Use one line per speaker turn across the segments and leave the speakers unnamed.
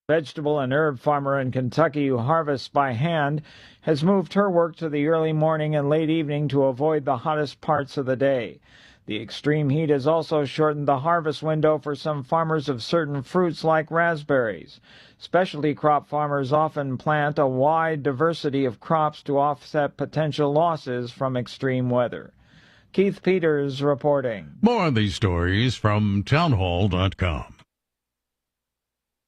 Vegetable and herb farmer in Kentucky who harvests by hand has moved her work to the early morning and late evening to avoid the hottest parts of the day. The extreme heat has also shortened the harvest window for some farmers of certain fruits like raspberries. Specialty crop farmers often plant a wide diversity of crops to offset potential losses from extreme weather. Keith Peters reporting.
More on these stories from townhall.com.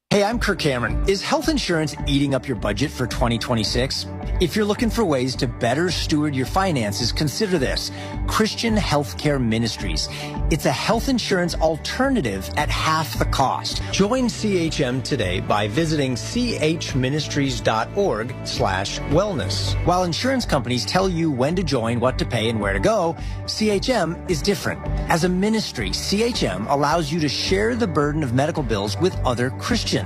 Hey, I'm Kirk Cameron. Is health insurance eating up your budget for 2026? If you're looking for ways to better steward your finances, consider this: Christian Healthcare Ministries. It's a health insurance alternative at half the cost. Join CHM today by visiting chministries.org/wellness. While insurance companies tell you when to join, what to pay, and where to go, CHM is different. As a ministry, CHM allows you to share the burden of medical bills with other Christians.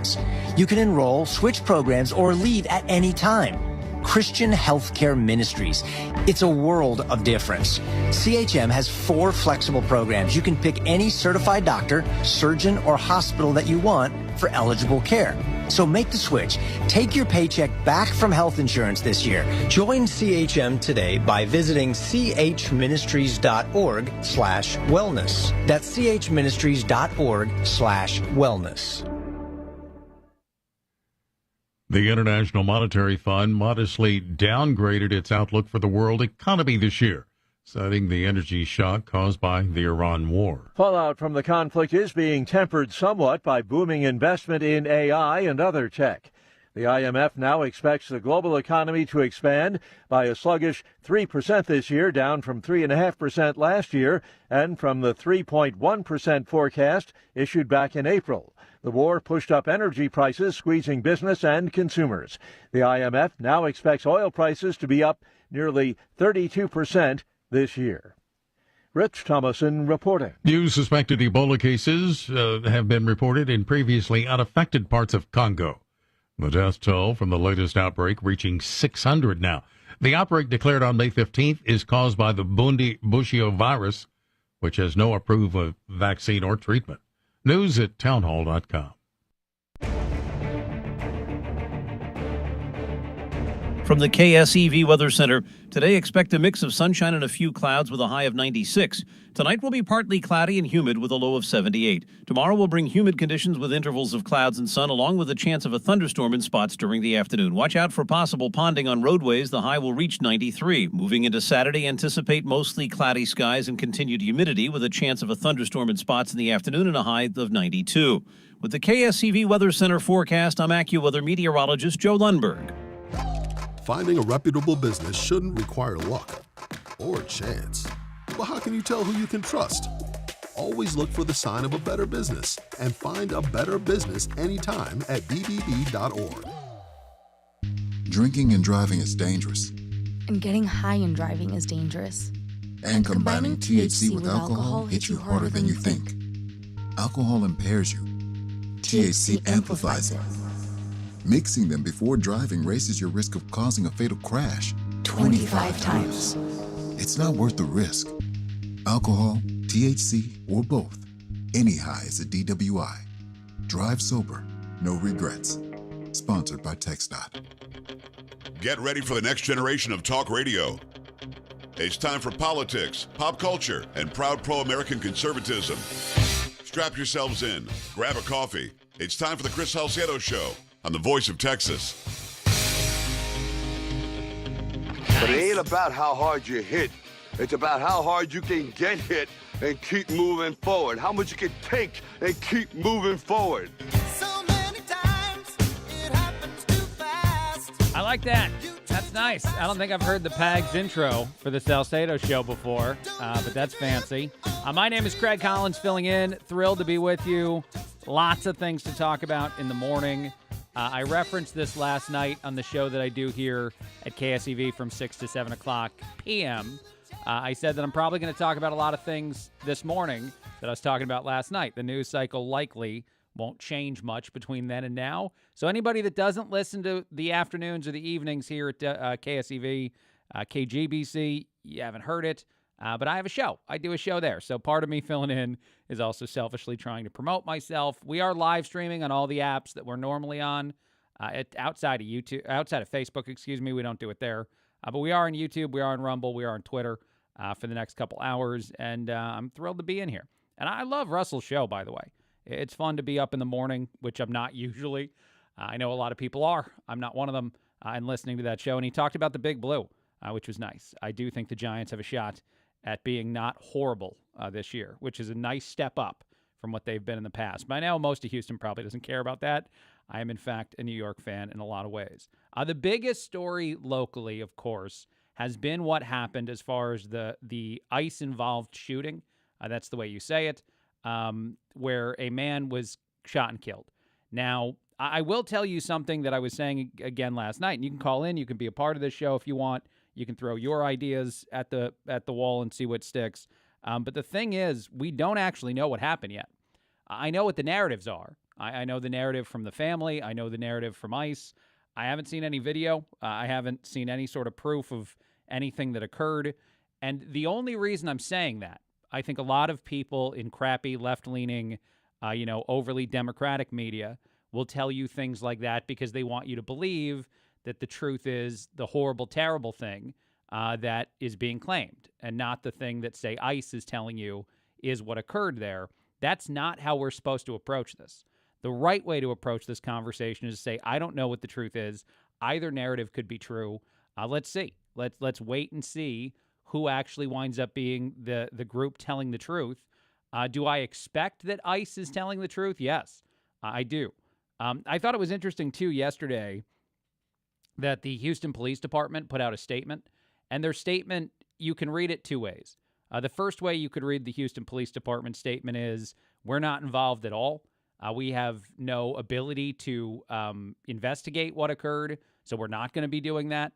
You can enroll, switch programs, or leave at any time. Christian Healthcare Ministries. It's a world of difference. CHM has 4 flexible programs. You can pick any certified doctor, surgeon, or hospital that you want for eligible care. So make the switch. Take your paycheck back from health insurance this year. Join CHM today by visiting chministries.org/wellness. That's chministries.org/wellness.
The International Monetary Fund modestly downgraded its outlook for the world economy this year, citing the energy shock caused by the Iran war.
Fallout from the conflict is being tempered somewhat by booming investment in AI and other tech. The IMF now expects the global economy to expand by a sluggish 3% this year, down from 3.5% last year and from the 3.1% forecast issued back in April. The war pushed up energy prices, squeezing business and consumers. The IMF now expects oil prices to be up nearly 32% this year. Rich Thomason reporting.
New suspected Ebola cases have been reported in previously unaffected parts of Congo. The death toll from the latest outbreak reaching 600 now. The outbreak declared on May 15th is caused by the Bundi-Bushio virus, which has no approved vaccine or treatment. News at townhall.com.
From the KSEV Weather Center, today expect a mix of sunshine and a few clouds with a high of 96. Tonight will be partly cloudy and humid with a low of 78. Tomorrow will bring humid conditions with intervals of clouds and sun, along with a chance of a thunderstorm in spots during the afternoon. Watch out for possible ponding on roadways. The high will reach 93. Moving into Saturday, anticipate mostly cloudy skies and continued humidity with a chance of a thunderstorm in spots in the afternoon and a high of 92. With the KSEV Weather Center forecast, I'm AccuWeather meteorologist Joe Lundberg.
Finding a reputable business shouldn't require luck or chance. But how can you tell who you can trust? Always look for the sign of a better business and find a better business anytime at bbb.org.
Drinking and driving is dangerous.
And getting high and driving is dangerous.
And combining THC with alcohol hits you harder than you think. Alcohol impairs you. THC amplifies it. Mixing them before driving raises your risk of causing a fatal crash
25 times.
It's not worth the risk. Alcohol, THC, or both. Any high is a DWI. Drive sober, no regrets. Sponsored by TxDOT.
Get ready for the next generation of talk radio. It's time for politics, pop culture, and proud pro-American conservatism. Strap yourselves in, grab a coffee. It's time for the Chris Salcedo Show on the Voice of Texas.
But it ain't about how hard you hit. It's about how hard you can get hit and keep moving forward. How much you can take and keep moving forward.
So many times it happens too fast.
I like that. That's nice. I don't think I've heard the Pags intro for the Salcedo Show before, but that's fancy. My name is Craig Collins, filling in. Thrilled to be with you. Lots of things to talk about in the morning. I referenced this last night on the show that I do here at KSEV from 6 to 7 o'clock p.m. I said that I'm probably going to talk about a lot of things this morning that I was talking about last night. The news cycle likely won't change much between then and now. So anybody that doesn't listen to the afternoons or the evenings here at KSEV, KGBC, you haven't heard it. But I have a show. I do a show there. So part of me filling in is also selfishly trying to promote myself. We are live streaming on all the apps that we're normally on. Outside of Facebook, we don't do it there. But we are on YouTube, we are on Rumble, we are on Twitter for the next couple hours, and I'm thrilled to be in here. And I love Russell's show, by the way. It's fun to be up in the morning, which I'm not usually. I know a lot of people are. I'm not one of them, and listening to that show. And he talked about the Big Blue, which was nice. I do think the Giants have a shot at being not horrible this year, which is a nice step up from what they've been in the past. But I know most of Houston probably doesn't care about that. I am, in fact, a New York fan in a lot of ways. The biggest story locally, of course, has been what happened as far as the ICE-involved shooting. That's the way you say it, where a man was shot and killed. Now, I will tell you something that I was saying again last night, and you can call in. You can be a part of this show if you want. You can throw your ideas at the wall and see what sticks. But the thing is, we don't actually know what happened yet. I know what the narratives are. I know the narrative from the family. I know the narrative from ICE. I haven't seen any video. I haven't seen any sort of proof of anything that occurred. And the only reason I'm saying that, I think a lot of people in crappy, left-leaning, overly democratic media will tell you things like that because they want you to believe that the truth is the horrible, terrible thing that is being claimed, and not the thing that, say, ICE is telling you is what occurred there. That's not how we're supposed to approach this. The right way to approach this conversation is to say, I don't know what the truth is. Either narrative could be true. Let's see. Let's wait and see who actually winds up being the group telling the truth. Do I expect that ICE is telling the truth? Yes, I do. I thought it was interesting, too, yesterday that the Houston Police Department put out a statement. And their statement, you can read it two ways. The first way you could read the Houston Police Department statement is, we're not involved at all. We have no ability to investigate what occurred, so we're not going to be doing that.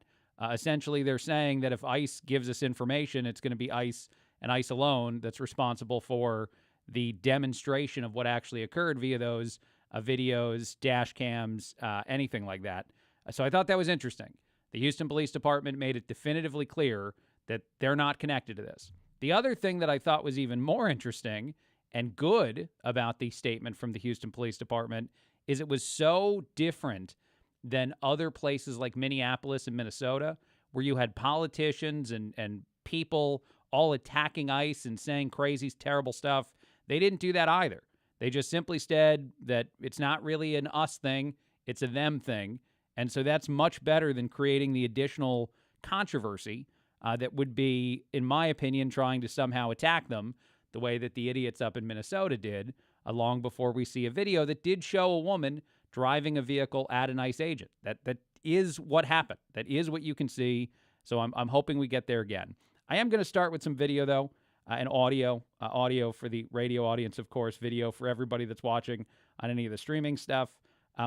Essentially, they're saying that if ICE gives us information, it's going to be ICE and ICE alone that's responsible for the demonstration of what actually occurred via those videos, dash cams, anything like that. So I thought that was interesting. The Houston Police Department made it definitively clear that they're not connected to this. The other thing that I thought was even more interesting and good about the statement from the Houston Police Department is it was so different than other places like Minneapolis and Minnesota, where you had politicians and people all attacking ICE and saying crazy, terrible stuff. They didn't do that either. They just simply said that it's not really an us thing, it's a them thing. And so that's much better than creating the additional controversy that would be, in my opinion, trying to somehow attack them the way that the idiots up in Minnesota did, long before we see a video that did show a woman driving a vehicle at an ICE agent. That is what happened. That is what you can see. So I'm hoping we get there again. I am going to start with some video, though, and audio. Audio for the radio audience, of course, video for everybody that's watching on any of the streaming stuff.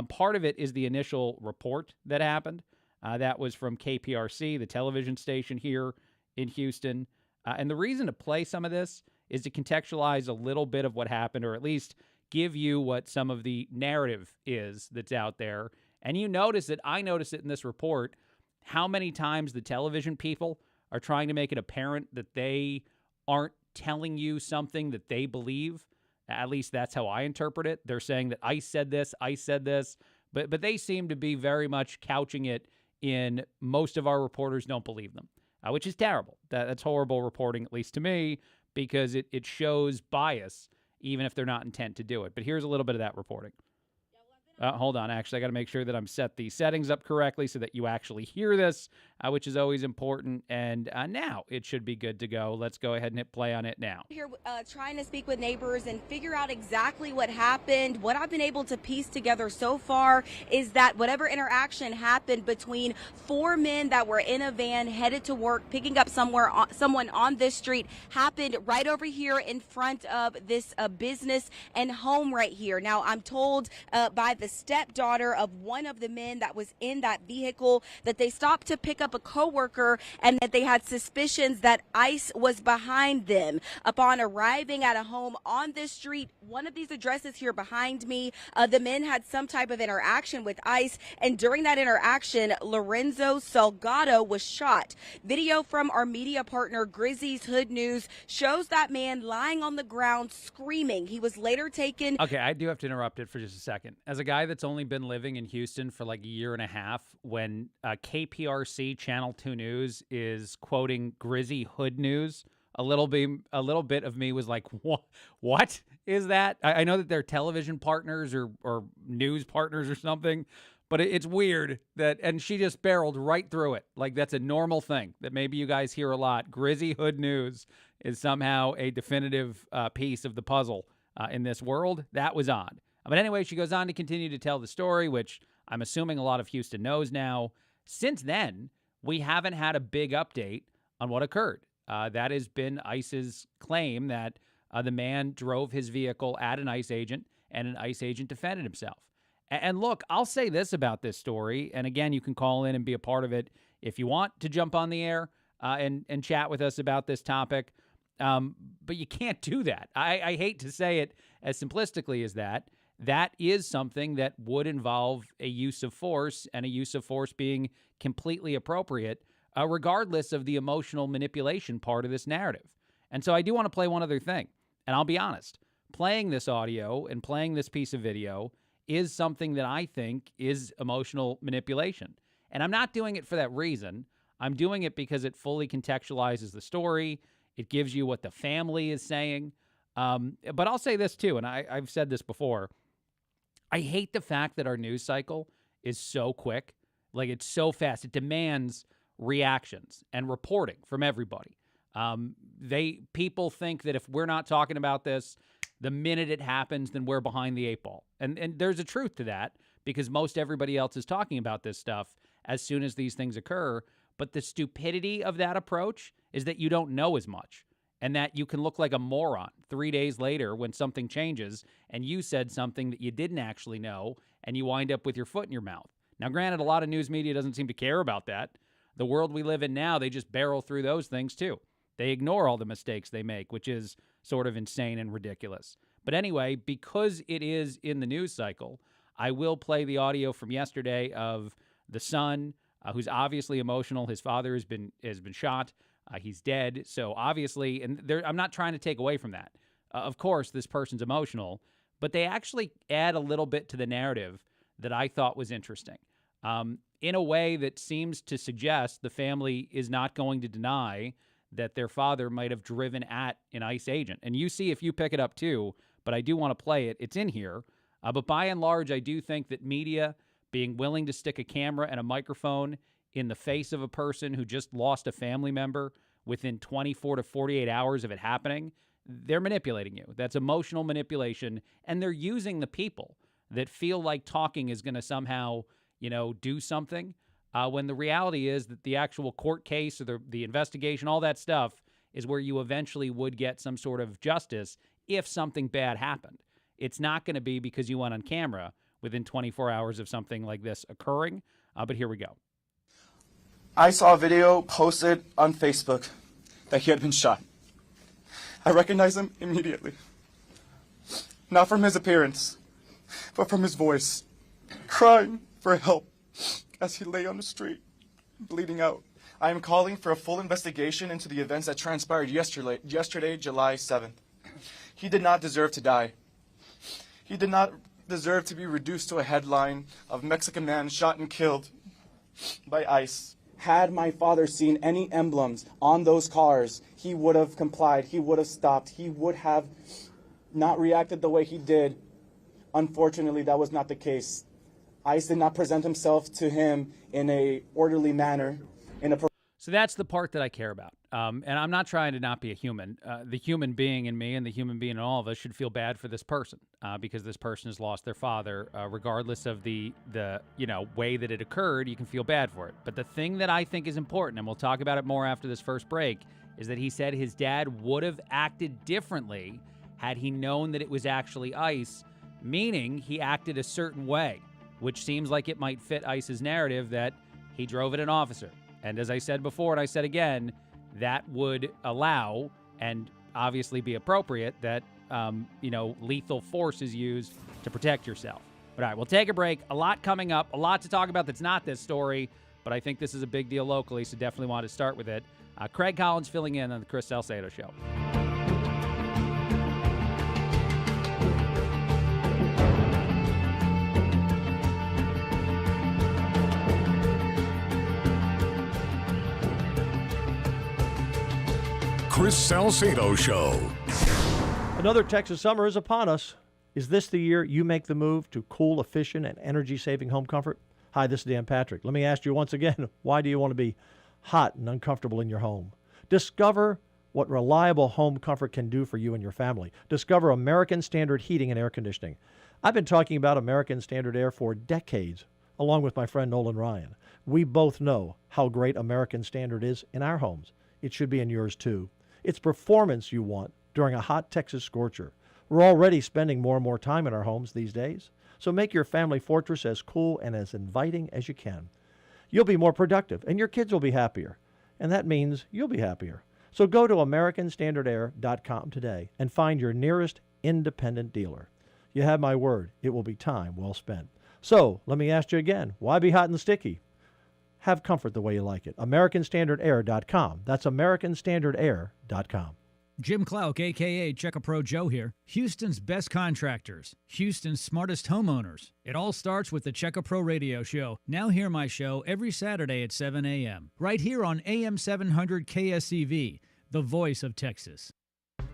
Part of it is the initial report that happened. That was from KPRC, the television station here in Houston. And the reason to play some of this is to contextualize a little bit of what happened, or at least give you what some of the narrative is that's out there. And you notice it, I notice it in this report, how many times the television people are trying to make it apparent that they aren't telling you something that they believe. At least that's how I interpret it. They're saying that ICE said this, but they seem to be very much couching it in most of our reporters don't believe them, which is terrible. That's horrible reporting, at least to me, because it shows bias, even if they're not intent to do it. But here's a little bit of that reporting. Hold on. Actually, I got to make sure that I'm set the settings up correctly so that you actually hear this, which is always important. And now it should be good to go. Let's go ahead and hit play on it now.
Here, trying to speak with neighbors and figure out exactly what happened. What I've been able to piece together so far is that whatever interaction happened between four men that were in a van headed to work, picking up someone on this street, happened right over here in front of this business and home right here. Now, I'm told by the stepdaughter of one of the men that was in that vehicle, that they stopped to pick up a coworker and that they had suspicions that ICE was behind them. Upon arriving at a home on this street, one of these addresses here behind me, the men had some type of interaction with ICE, and during that interaction, Lorenzo Salgado was shot. Video from our media partner Grizzy's Hood News shows that man lying on the ground screaming. He was later taken.
Okay, I do have to interrupt it for just a second. As a guy that's only been living in Houston for like a year and a half, when KPRC Channel 2 News is quoting Grizzy Hood News, a little bit of me was like, what is that? I know that they're television partners or news partners or something, but it's weird that, and she just barreled right through it. Like that's a normal thing that maybe you guys hear a lot. Grizzy Hood News is somehow a definitive piece of the puzzle in this world. That was odd. But anyway, she goes on to continue to tell the story, which I'm assuming a lot of Houston knows now. Since then, we haven't had a big update on what occurred. That has been ICE's claim that the man drove his vehicle at an ICE agent, and an ICE agent defended himself. And look, I'll say this about this story, and again, you can call in and be a part of it if you want to jump on the air and chat with us about this topic, but you can't do that. I hate to say it as simplistically as that. That is something that would involve a use of force, and a use of force being completely appropriate, regardless of the emotional manipulation part of this narrative. And so I do want to play one other thing. And I'll be honest, playing this audio and playing this piece of video is something that I think is emotional manipulation. And I'm not doing it for that reason. I'm doing it because it fully contextualizes the story. It gives you what the family is saying. But I'll say this too, and I've said this before. I hate the fact that our news cycle is so quick. Like, it's so fast. It demands reactions and reporting from everybody. People think that if we're not talking about this, the minute it happens, then we're behind the eight ball. And there's a truth to that, because most everybody else is talking about this stuff as soon as these things occur. But the stupidity of that approach is that you don't know as much, and that you can look like a moron 3 days later when something changes and you said something that you didn't actually know, and you wind up with your foot in your mouth. Now, granted, a lot of news media doesn't seem to care about that. The world we live in now, they just barrel through those things too. They ignore all the mistakes they make, which is sort of insane and ridiculous. But anyway, because it is in the news cycle, I will play the audio from yesterday of the son, who's obviously emotional. His father has been shot. He's dead. So obviously, and I'm not trying to take away from that. Of course, this person's emotional, but they actually add a little bit to the narrative that I thought was interesting, in a way that seems to suggest the family is not going to deny that their father might have driven at an ICE agent. And you see if you pick it up too, but I do want to play it. It's in here. But by and large, I do think that media being willing to stick a camera and a microphone in the face of a person who just lost a family member within 24 to 48 hours of it happening, they're manipulating you. That's emotional manipulation, and they're using the people that feel like talking is going to somehow, do something, when the reality is that the actual court case or the investigation, all that stuff, is where you eventually would get some sort of justice if something bad happened. It's not going to be because you went on camera within 24 hours of something like this occurring, but here we go.
I saw a video posted on Facebook that he had been shot. I recognized him immediately. Not from his appearance, but from his voice, crying for help as he lay on the street, bleeding out. I am calling for a full investigation into the events that transpired yesterday, July 7th. He did not deserve to die. He did not deserve to be reduced to a headline of Mexican man shot and killed by ICE. Had my father seen any emblems on those cars, he would have complied, he would have stopped, he would have not reacted the way he did. Unfortunately, that was not the case. ICE did not present himself to him in a orderly manner.
So that's the part that I care about. And I'm not trying to not be a human. The human being in me and the human being in all of us should feel bad for this person, because this person has lost their father. Regardless of the way that it occurred, you can feel bad for it. But the thing that I think is important, and we'll talk about it more after this first break, is that he said his dad would have acted differently had he known that it was actually ICE, meaning he acted a certain way, which seems like it might fit ICE's narrative that he drove at an officer. And as I said before, and I said again, that would allow and obviously be appropriate that, lethal force is used to protect yourself. But all right, we'll take a break. A lot coming up, a lot to talk about that's not this story, but I think this is a big deal locally, so definitely want to start with it. Craig Collins filling in on the Chris Salcedo Show.
Chris Salcedo Show.
Another Texas summer is upon us. Is this the year you make the move to cool, efficient, and energy-saving home comfort? Hi, this is Dan Patrick. Let me ask you once again, why do you want to be hot and uncomfortable in your home? Discover what reliable home comfort can do for you and your family. Discover American Standard Heating and Air Conditioning. I've been talking about American Standard Air for decades, along with my friend Nolan Ryan. We both know how great American Standard is in our homes. It should be in yours too. It's performance you want during a hot Texas scorcher. We're already spending more and more time in our homes these days, so make your family fortress as cool and as inviting as you can. You'll be more productive, and your kids will be happier, and that means you'll be happier. So go to AmericanStandardAir.com today and find your nearest independent dealer. You have my word, it will be time well spent. So let me ask you again, why be hot and sticky? Have comfort the way you like it. AmericanStandardAir.com. That's AmericanStandardAir.com.
Jim Clouk, a.k.a. Check-A-Pro Joe here. Houston's best contractors. Houston's smartest homeowners. It all starts with the Check-A-Pro Radio Show. Now hear my show every Saturday at 7 a.m. right here on AM 700 KSEV, the voice of Texas.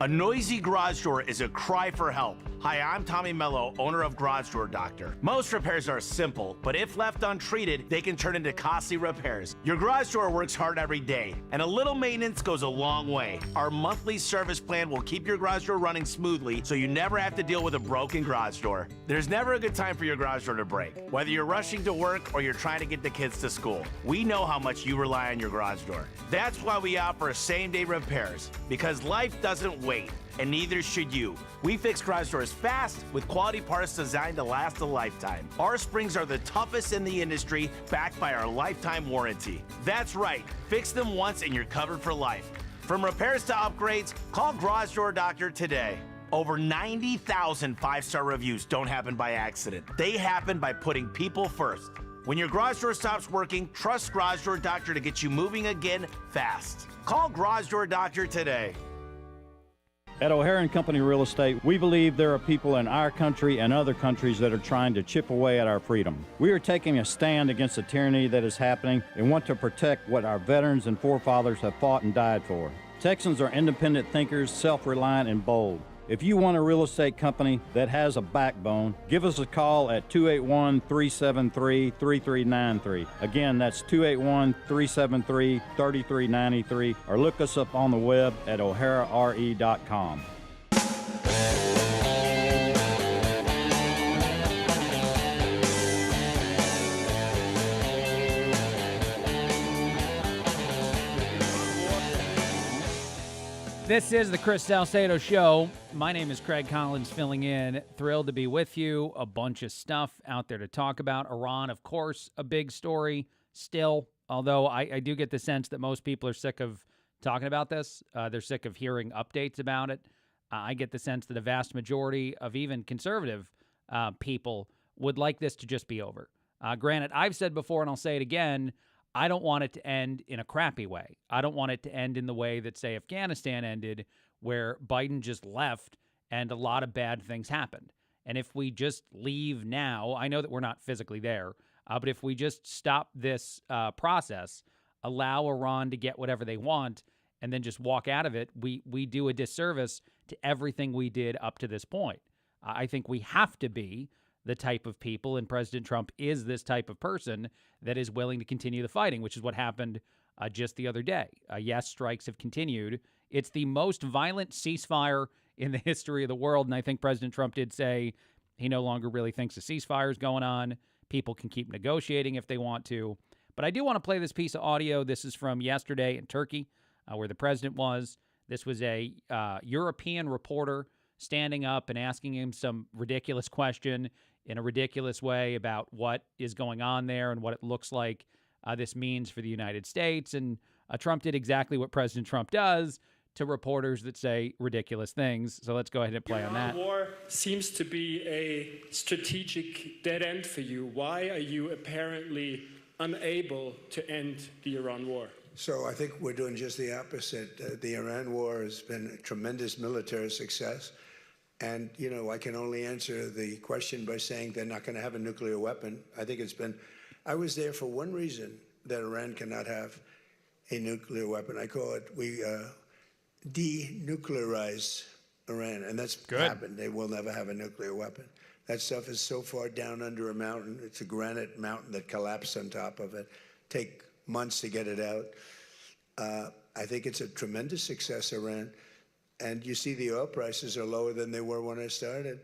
A noisy garage door is a cry for help. Hi, I'm Tommy Mello, owner of Garage Door Doctor. Most repairs are simple, but if left untreated, they can turn into costly repairs. Your garage door works hard every day, and a little maintenance goes a long way. Our monthly service plan will keep your garage door running smoothly, so you never have to deal with a broken garage door. There's never a good time for your garage door to break, whether you're rushing to work or you're trying to get the kids to school. We know how much you rely on your garage door. That's why we offer same-day repairs, because life doesn't wait, and neither should you. We fix garage doors fast with quality parts designed to last a lifetime. Our springs are the toughest in the industry, backed by our lifetime warranty. That's right, fix them once and you're covered for life. From repairs to upgrades, call Garage Door Doctor today. Over 90,000 five-star reviews don't happen by accident. They happen by putting people first. When your garage door stops working, trust Garage Door Doctor to get you moving again fast. Call Garage Door Doctor today.
At O'Hare & Company Real Estate, we believe there are people in our country and other countries that are trying to chip away at our freedom. We are taking a stand against the tyranny that is happening and want to protect what our veterans and forefathers have fought and died for. Texans are independent thinkers, self-reliant, and bold. If you want a real estate company that has a backbone, give us a call at 281-373-3393. Again, that's 281-373-3393, or look us up on the web at o'harare.com.
This is the Chris Salcedo Show. My name is Craig Collins filling in. Thrilled to be with you. A bunch of stuff out there to talk about. Iran, of course, a big story still, although I do get the sense that most people are sick of talking about this. They're sick of hearing updates about it. I get the sense that a vast majority of even conservative people would like this to just be over. Granted, I've said before, and I'll say it again, I don't want it to end in a crappy way. I don't want it to end in the way that, say, Afghanistan ended, where Biden just left and a lot of bad things happened. And if we just leave now, I know that we're not physically there, but if we just stop this process, allow Iran to get whatever they want, and then just walk out of it, we do a disservice to everything we did up to this point. I think we have to be the type of people, and President Trump is this type of person that is willing to continue the fighting, which is what happened just the other day. Yes, strikes have continued. It's the most violent ceasefire in the history of the world, and I think President Trump did say he no longer really thinks a ceasefire is going on. People can keep negotiating if they want to. But I do want to play this piece of audio. This is from yesterday in Turkey, where the president was. This was a European reporter standing up and asking him some ridiculous question in a ridiculous way about what is going on there and what it looks like this means for the United States. And Trump did exactly what President Trump does to reporters that say ridiculous things. So let's go ahead and play on that.
War seems to be a strategic dead end for you. Why are you apparently unable to end the Iran war?
So I think we're doing just the opposite. The Iran war has been a tremendous military success. And, you know, I can only answer the question by saying they're not going to have a nuclear weapon. I was there for one reason, that Iran cannot have a nuclear weapon. I call it, we denuclearize Iran, and that's happened. They will never have a nuclear weapon. That stuff is so far down under a mountain. It's a granite mountain that collapsed on top of it. Take months to get it out. I think it's a tremendous success, Iran. And you see the oil prices are lower than they were when I started.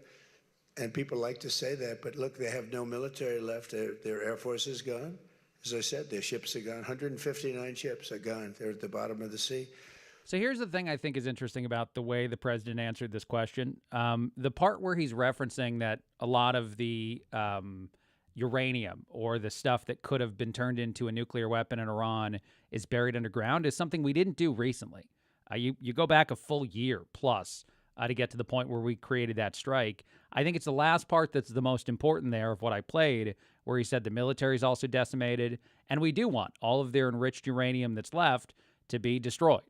And people like to say that, but look, they have no military left. Their Air Force is gone. As I said, their ships are gone. 159 ships are gone. They're at the bottom of the sea.
So here's the thing I think is interesting about the way the president answered this question. The part where he's referencing that a lot of the uranium or the stuff that could have been turned into a nuclear weapon in Iran is buried underground is something we didn't do recently. You go back a full year plus to get to the point where we created that strike. I think it's the last part that's the most important there of what I played, where he said the military is also decimated, and we do want all of their enriched uranium that's left to be destroyed.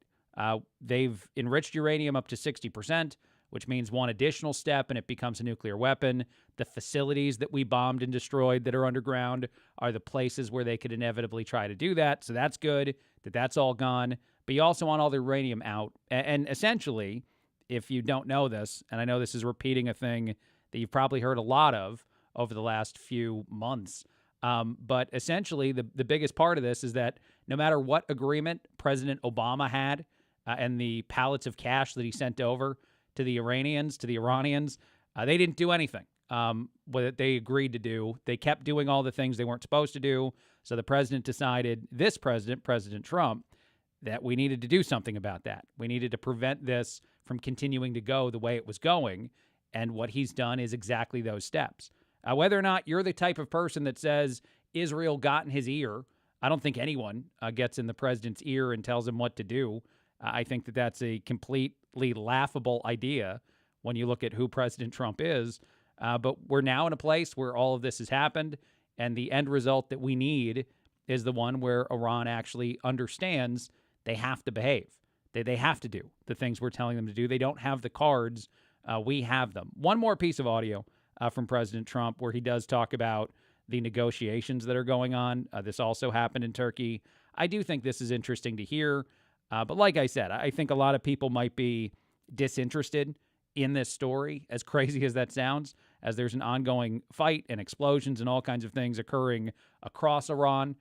They've enriched uranium up to 60%, which means one additional step and it becomes a nuclear weapon. The facilities that we bombed and destroyed that are underground are the places where they could inevitably try to do that. So that's good that that's all gone. But you also want all the uranium out. And essentially, if you don't know this, and I know this is repeating a thing that you've probably heard a lot of over the last few months, but essentially the biggest part of this is that no matter what agreement President Obama had and the pallets of cash that he sent over to the Iranians, they didn't do anything what they agreed to do. They kept doing all the things they weren't supposed to do. So the president decided, this president, President Trump, that we needed to do something about that. We needed to prevent this from continuing to go the way it was going. And what he's done is exactly those steps. Whether or not you're the type of person that says Israel got in his ear, I don't think anyone gets in the president's ear and tells him what to do. I think that that's a completely laughable idea when you look at who President Trump is. But we're now in a place where all of this has happened, and the end result that we need is the one where Iran actually understands they have to behave. They have to do the things we're telling them to do. They don't have the cards. We have them. One more piece of audio from President Trump where he does talk about the negotiations that are going on. This also happened in Turkey. I do think this is interesting to hear. But like I said, I think a lot of people might be disinterested in this story, as crazy as that sounds, as there's an ongoing fight and explosions and all kinds of things occurring across Iran,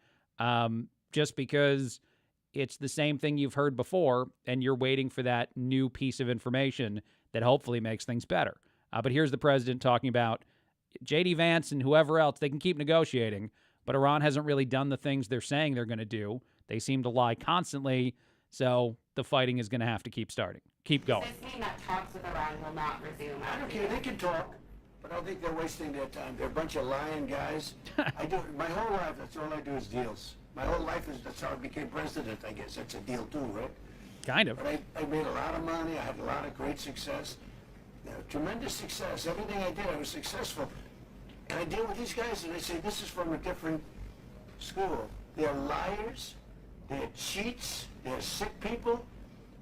just because it's the same thing you've heard before, and you're waiting for that new piece of information that hopefully makes things better. But here's the president talking about J.D. Vance and whoever else. They can keep negotiating, but Iran hasn't really done the things they're saying they're going to do. They seem to lie constantly, so the fighting is going to have to keep going.
Does this mean that talks with Iran will not resume?
I don't care. They can talk, but I don't think they're wasting their time. They're a bunch of lying guys. My whole life, that's all I do is deals. My whole life that's how I became president, I guess. That's a deal too, right?
Kind of.
But I made a lot of money. I had a lot of great success. Tremendous success. Everything I did, I was successful. And I deal with these guys, and I say, this is from a different school. They're liars. They're cheats. They're sick people.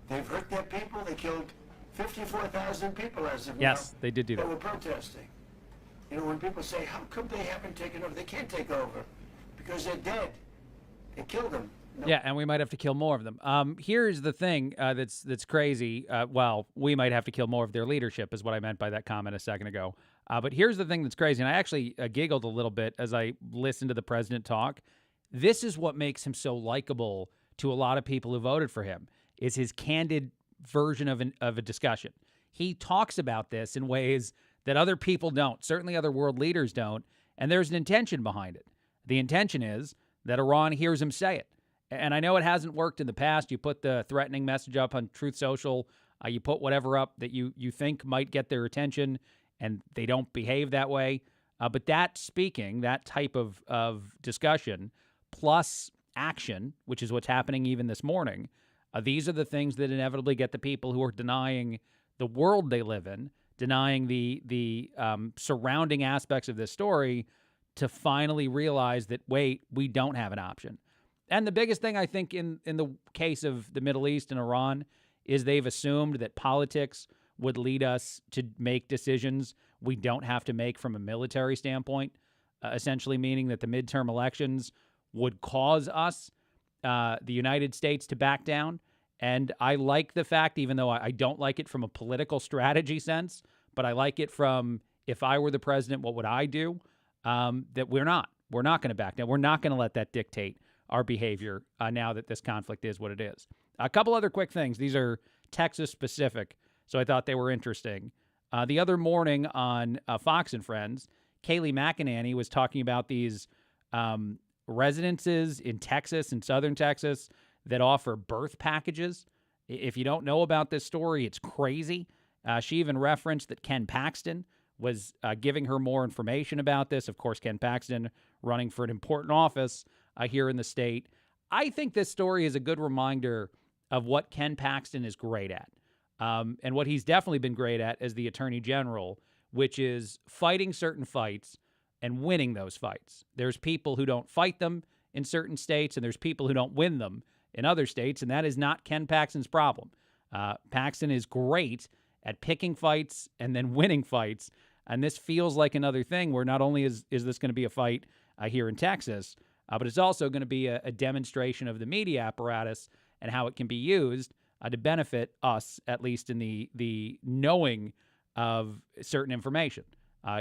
They've hurt their people. They killed 54,000 people as of now.
Yes, they did do that.
They were protesting. You know, when people say, how come they haven't taken over? They can't take over because they're dead. They killed them. No.
Yeah, and we might have to kill more of them. Here's the thing that's crazy. Well, we might have to kill more of their leadership is what I meant by that comment a second ago. But here's the thing that's crazy, and I actually giggled a little bit as I listened to the president talk. This is what makes him so likable to a lot of people who voted for him, is his candid version of a discussion. He talks about this in ways that other people don't, certainly other world leaders don't, and there's an intention behind it. The intention is that Iran hears him say it. And I know it hasn't worked in the past. You put the threatening message up on Truth Social You put whatever up that you think might get their attention, and they don't behave that way. But that type of discussion, plus action, which is what's happening even this morning, these are the things that inevitably get the people who are denying the world they live in, denying the surrounding aspects of this story, to finally realize that, wait, we don't have an option. And the biggest thing I think in the case of the Middle East and Iran is they've assumed that politics would lead us to make decisions we don't have to make from a military standpoint, essentially meaning that the midterm elections would cause us, the United States, to back down. And I like the fact, even though I don't like it from a political strategy sense, but I like it from, if I were the president, what would I do? That we're not going to back down. We're not going to let that dictate our behavior now that this conflict is what it is. A couple other quick things. These are Texas specific, so I thought they were interesting. The other morning on Fox and Friends, Kayleigh McEnany was talking about these residences in Texas and southern Texas that offer birth packages. If you don't know about this story, it's crazy. She even referenced that Ken Paxton was giving her more information about this. Of course, Ken Paxton running for an important office here in the state. I think this story is a good reminder of what Ken Paxton is great at, and what he's definitely been great at as the Attorney General, which is fighting certain fights and winning those fights. There's people who don't fight them in certain states, and there's people who don't win them in other states, and that is not Ken Paxton's problem. Paxton is great at picking fights and then winning fights, and this feels like another thing where not only is this going to be a fight here in Texas, but it's also going to be a demonstration of the media apparatus and how it can be used to benefit us, at least in the knowing of certain information.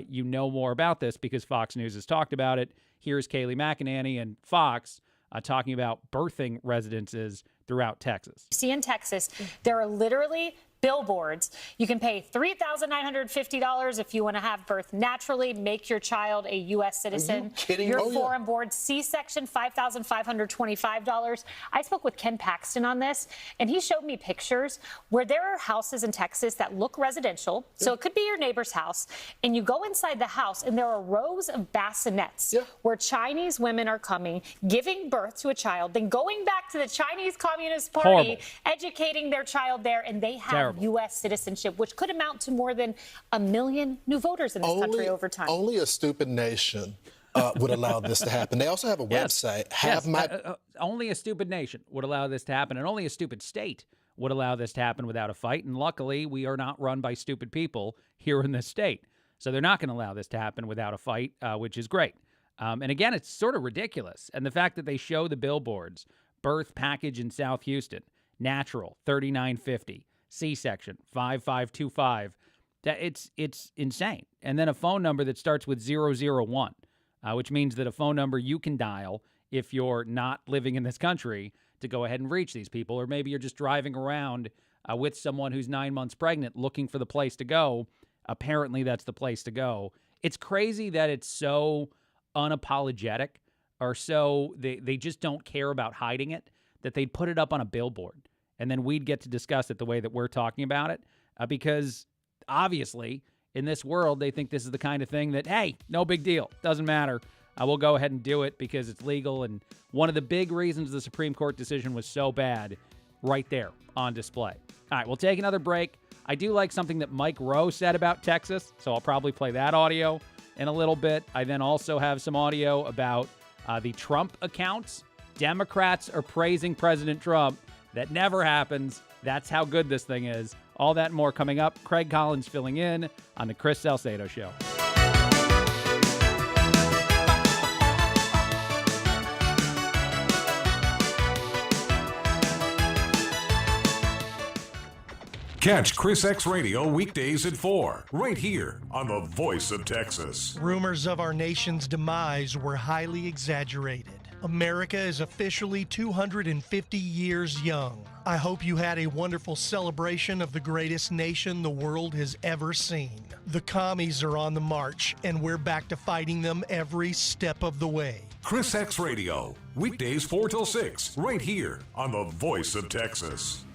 You know more about this because Fox News has talked about it. Here's Kayleigh McEnany and Fox talking about birthing residences throughout Texas.
See, in Texas, there are literally billboards. You can pay $3,950 if you want to have birth naturally, make your child a U.S. citizen.
Are you kidding?
Your foreign board C-section, $5,525. I spoke with Ken Paxton on this, and he showed me pictures where there are houses in Texas that look residential. So it could be your neighbor's house, and you go inside the house, and there are rows of bassinets where Chinese women are coming, giving birth to a child, then going back to the Chinese Communist Party, educating their child there, and they have U.S. citizenship, which could amount to more than 1 million new voters in this country over time.
Only a stupid nation would allow this to happen. They also have a website.
Only a stupid nation would allow this to happen, and only a stupid state would allow this to happen without a fight. And luckily, we are not run by stupid people here in this state. So they're not going to allow this to happen without a fight, which is great. And again, it's sort of ridiculous. And the fact that they show the billboards, birth package in South Houston, natural, $39.50. C-section, 5525. It's insane. And then a phone number that starts with 001, which means that a phone number you can dial if you're not living in this country to go ahead and reach these people. Or maybe you're just driving around with someone who's 9 months pregnant looking for the place to go. Apparently, that's the place to go. It's crazy that it's so unapologetic, or so they just don't care about hiding it, that they'd put it up on a billboard. And then we'd get to discuss it the way that we're talking about it, because obviously in this world, they think this is the kind of thing that, hey, no big deal. Doesn't matter. We'll go ahead and do it because it's legal. And one of the big reasons the Supreme Court decision was so bad, right there on display. All right, we'll take another break. I do like something that Mike Rowe said about Texas, so I'll probably play that audio in a little bit. I then also have some audio about the Trump accounts. Democrats are praising President Trump. That never happens. That's how good this thing is. All that and more coming up. Craig Collins filling in on the Chris Salcedo Show.
Catch Chris X Radio weekdays at 4, right here on the Voice of Texas.
Rumors of our nation's demise were highly exaggerated. America is officially 250 years young. I hope you had a wonderful celebration of the greatest nation the world has ever seen. The commies are on the march, and we're back to fighting them every step of the way.
Chris X Radio, weekdays 4 till 6, right here on the Voice of Texas.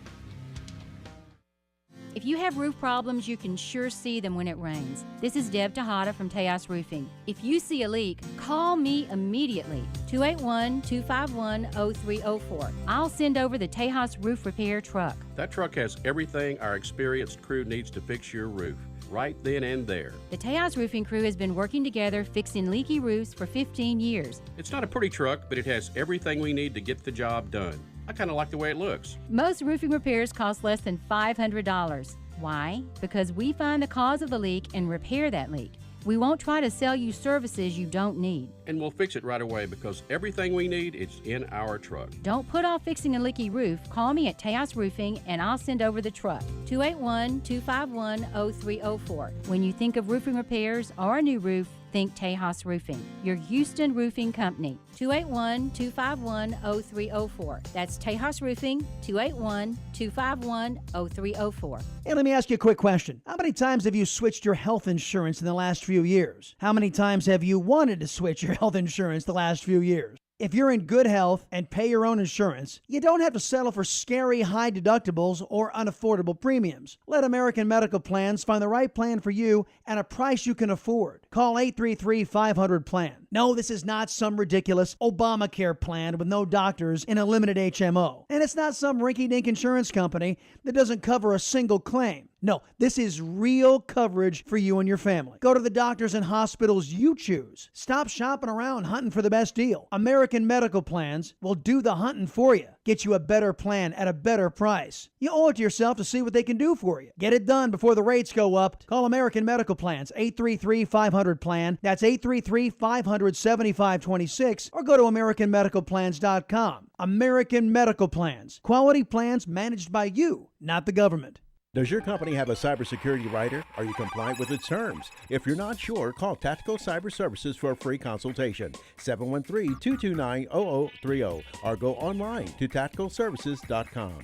If you have roof problems, you can sure see them when it rains. This is Deb Tejada from Tejas Roofing. If you see a leak, call me immediately, 281-251-0304. I'll send over the Tejas Roof Repair truck.
That truck has everything our experienced crew needs to fix your roof, right then and there.
The Tejas Roofing crew has been working together fixing leaky roofs for 15 years.
It's not a pretty truck, but it has everything we need to get the job done. I kind of like the way it looks.
Most roofing repairs cost less than $500. Why? Because we find the cause of the leak and repair that leak. We won't try to sell you services you don't need.
And we'll fix it right away because everything we need is in our truck.
Don't put off fixing a leaky roof. Call me at Tejas Roofing and I'll send over the truck. 281-251-0304. When you think of roofing repairs or a new roof, think Tejas Roofing, your Houston roofing company. 281-251-0304. That's Tejas Roofing, 281-251-0304.
Hey, let me ask you a quick question. How many times have you switched your health insurance in the last few years? How many times have you wanted to switch your health insurance the last few years? If you're in good health and pay your own insurance, you don't have to settle for scary high deductibles or unaffordable premiums. Let American Medical Plans find the right plan for you at a price you can afford. Call 833-500-PLAN. No, this is not some ridiculous Obamacare plan with no doctors and a limited HMO. And it's not some rinky-dink insurance company that doesn't cover a single claim. No, this is real coverage for you and your family. Go to the doctors and hospitals you choose. Stop shopping around hunting for the best deal. American Medical Plans will do the hunting for you. Get you a better plan at a better price. You owe it to yourself to see what they can do for you. Get it done before the rates go up. Call American Medical Plans, 833-500-PLAN. That's 833-500-7526. Or go to AmericanMedicalPlans.com. American Medical Plans. Quality plans managed by you, not the government.
Does your company have a cybersecurity writer? Are you compliant with its terms? If you're not sure, call Tactical Cyber Services for a free consultation. 713-229-0030 or go online to tacticalservices.com.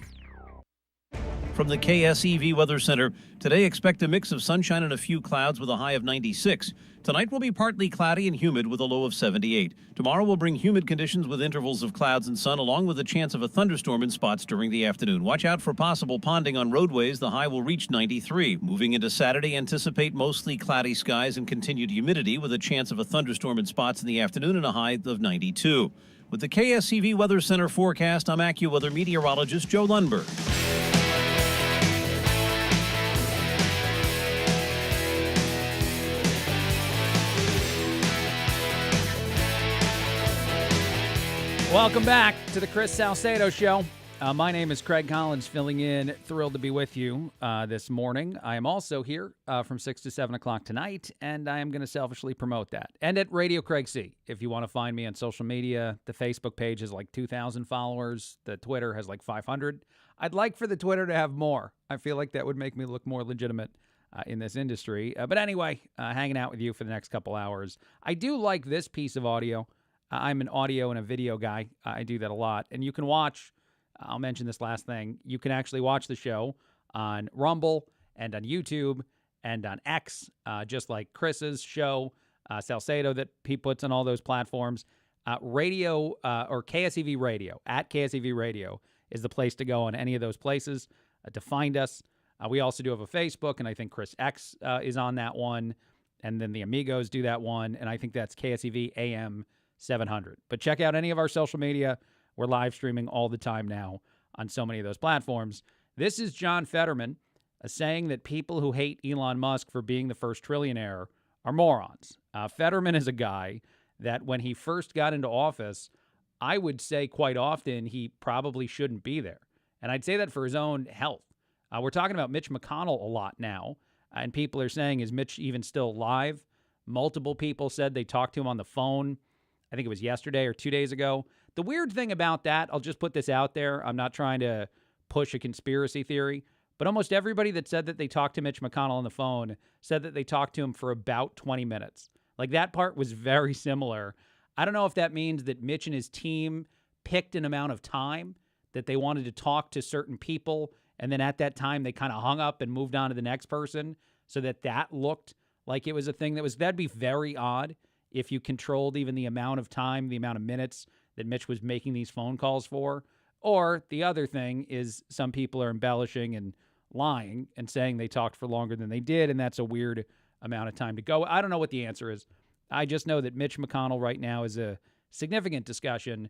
From the KSEV Weather Center, today expect a mix of sunshine and a few clouds with a high of 96. Tonight will be partly cloudy and humid with a low of 78. Tomorrow will bring humid conditions with intervals of clouds and sun, along with a chance of a thunderstorm in spots during the afternoon. Watch out for possible ponding on roadways. The high will reach 93. Moving into Saturday, anticipate mostly cloudy skies and continued humidity with a chance of a thunderstorm in spots in the afternoon and a high of 92. With the KSEV Weather Center forecast, I'm AccuWeather meteorologist Joe Lundberg.
Welcome back to the Chris Salcedo Show. My name is Craig Collins, filling in. Thrilled to be with you this morning. I am also here from 6 to 7 o'clock tonight, and I am going to selfishly promote that. And at Radio Craig C, if you want to find me on social media, the Facebook page has like 2,000 followers. The Twitter has like 500. I'd like for the Twitter to have more. I feel like that would make me look more legitimate in this industry. But anyway, hanging out with you for the next couple hours. I do like this piece of audio. I'm an audio and a video guy. I do that a lot. And you can watch, I'll mention this last thing, you can actually watch the show on Rumble and on YouTube and on X, just like Chris's show, Salcedo, that he puts on all those platforms. Radio or KSEV Radio, at KSEV Radio, is the place to go on any of those places to find us. We also do have a Facebook, and I think Chris X is on that one. And then the Amigos do that one. And I think that's KSEV AM 700. But check out any of our social media. We're live streaming all the time now on so many of those platforms. This is John Fetterman saying that people who hate Elon Musk for being the first trillionaire are morons. Fetterman is a guy that when he first got into office, I would say quite often he probably shouldn't be there. And I'd say that for his own health. We're talking about Mitch McConnell a lot now, and people are saying, is Mitch even still alive? Multiple people said they talked to him on the phone. I think it was yesterday or 2 days ago. The weird thing about that, I'll just put this out there. I'm not trying to push a conspiracy theory, but almost everybody that said that they talked to Mitch McConnell on the phone said that they talked to him for about 20 minutes. Like, that part was very similar. I don't know if that means that Mitch and his team picked an amount of time that they wanted to talk to certain people, and then at that time they kind of hung up and moved on to the next person so that looked like it was a thing that'd be very odd if you controlled even the amount of time, the amount of minutes that Mitch was making these phone calls for. Or the other thing is some people are embellishing and lying and saying they talked for longer than they did, and that's a weird amount of time to go. I don't know what the answer is. I just know that Mitch McConnell right now is a significant discussion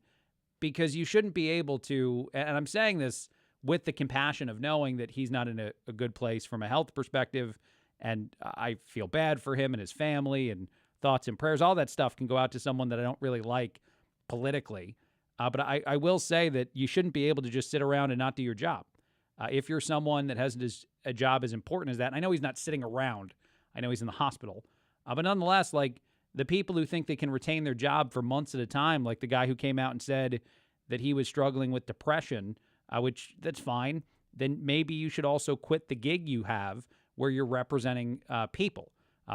because you shouldn't be able to, and I'm saying this with the compassion of knowing that he's not in a good place from a health perspective, and I feel bad for him and his family, and thoughts and prayers, all that stuff can go out to someone that I don't really like politically. But I will say that you shouldn't be able to just sit around and not do your job. If you're someone that has a job as important as that, and I know he's not sitting around, I know he's in the hospital, but nonetheless, like the people who think they can retain their job for months at a time, like the guy who came out and said that he was struggling with depression, which that's fine, then maybe you should also quit the gig you have where you're representing people.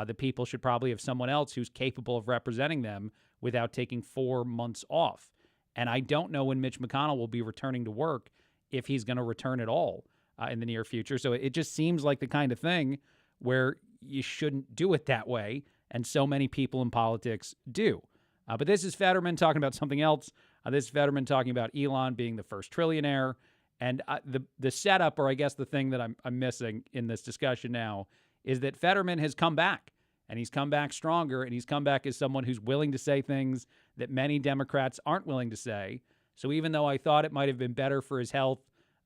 The people should probably have someone else who's capable of representing them without taking 4 months off. And I don't know when Mitch McConnell will be returning to work, if he's going to return at all in the near future. So it just seems like the kind of thing where you shouldn't do it that way, and so many people in politics do. But this is Fetterman talking about something else. This is Fetterman talking about Elon being the first trillionaire. And the setup, or I guess the thing that I'm missing in this discussion now, is that Fetterman has come back, and he's come back stronger, and he's come back as someone who's willing to say things that many Democrats aren't willing to say. So even though I thought it might have been better for his health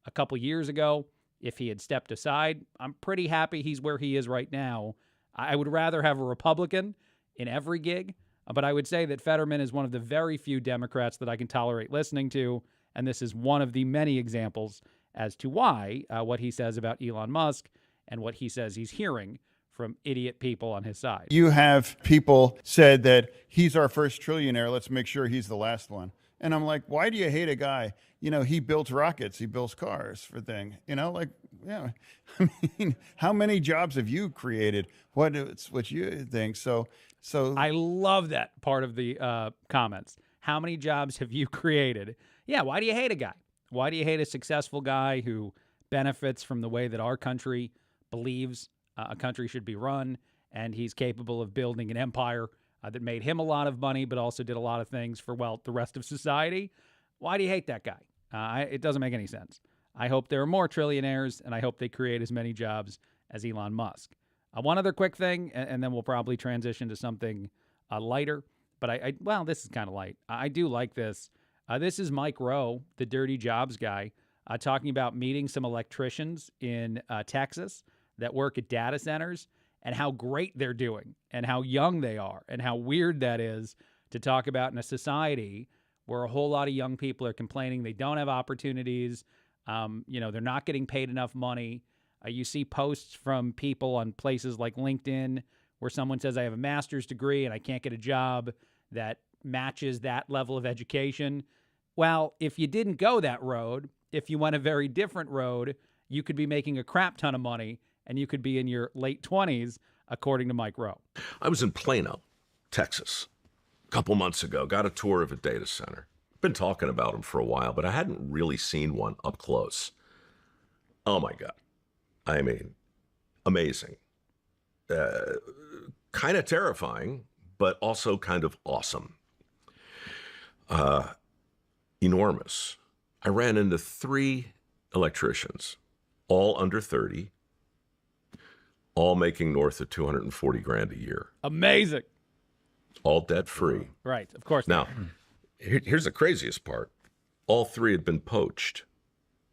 a couple years ago if he had stepped aside, I'm pretty happy he's where he is right now. I would rather have a Republican in every gig, but I would say that Fetterman is one of the very few Democrats that I can tolerate listening to, and this is one of the many examples as to why what he says about Elon Musk and what he says he's hearing from idiot people on his side.
You have people said that he's our first trillionaire, let's make sure he's the last one. And I'm like, why do you hate a guy? You know, he builds rockets, he builds cars for thing. You know, like, yeah. I mean, how many jobs have you created? What you think? So
I love that part of the comments. How many jobs have you created? Yeah, why do you hate a guy? Why do you hate a successful guy who benefits from the way that our country believes a country should be run, and he's capable of building an empire that made him a lot of money, but also did a lot of things for, well, the rest of society? Why do you hate that guy? It doesn't make any sense. I hope there are more trillionaires, and I hope they create as many jobs as Elon Musk. One other quick thing, and then we'll probably transition to something lighter. But well, this is kind of light. I do like this. This is Mike Rowe, the dirty jobs guy, talking about meeting some electricians in Texas that work at data centers and how great they're doing and how young they are and how weird that is to talk about in a society where a whole lot of young people are complaining they don't have opportunities. They're not getting paid enough money. You see posts from people on places like LinkedIn where someone says, I have a master's degree and I can't get a job that matches that level of education. Well, if you didn't go that road, if you went a very different road, you could be making a crap ton of money and you could be in your late 20s, according to Mike Rowe.
I was in Plano, Texas, a couple months ago, got a tour of a data center. Been talking about them for a while, but I hadn't really seen one up close. Oh my God. I mean, amazing. Kind of terrifying, but also kind of awesome. Enormous. I ran into 3 electricians, all under 30, all making north of $240,000 a year.
Amazing.
All debt free.
Right, of course.
Now, here's the craziest part. All 3 had been poached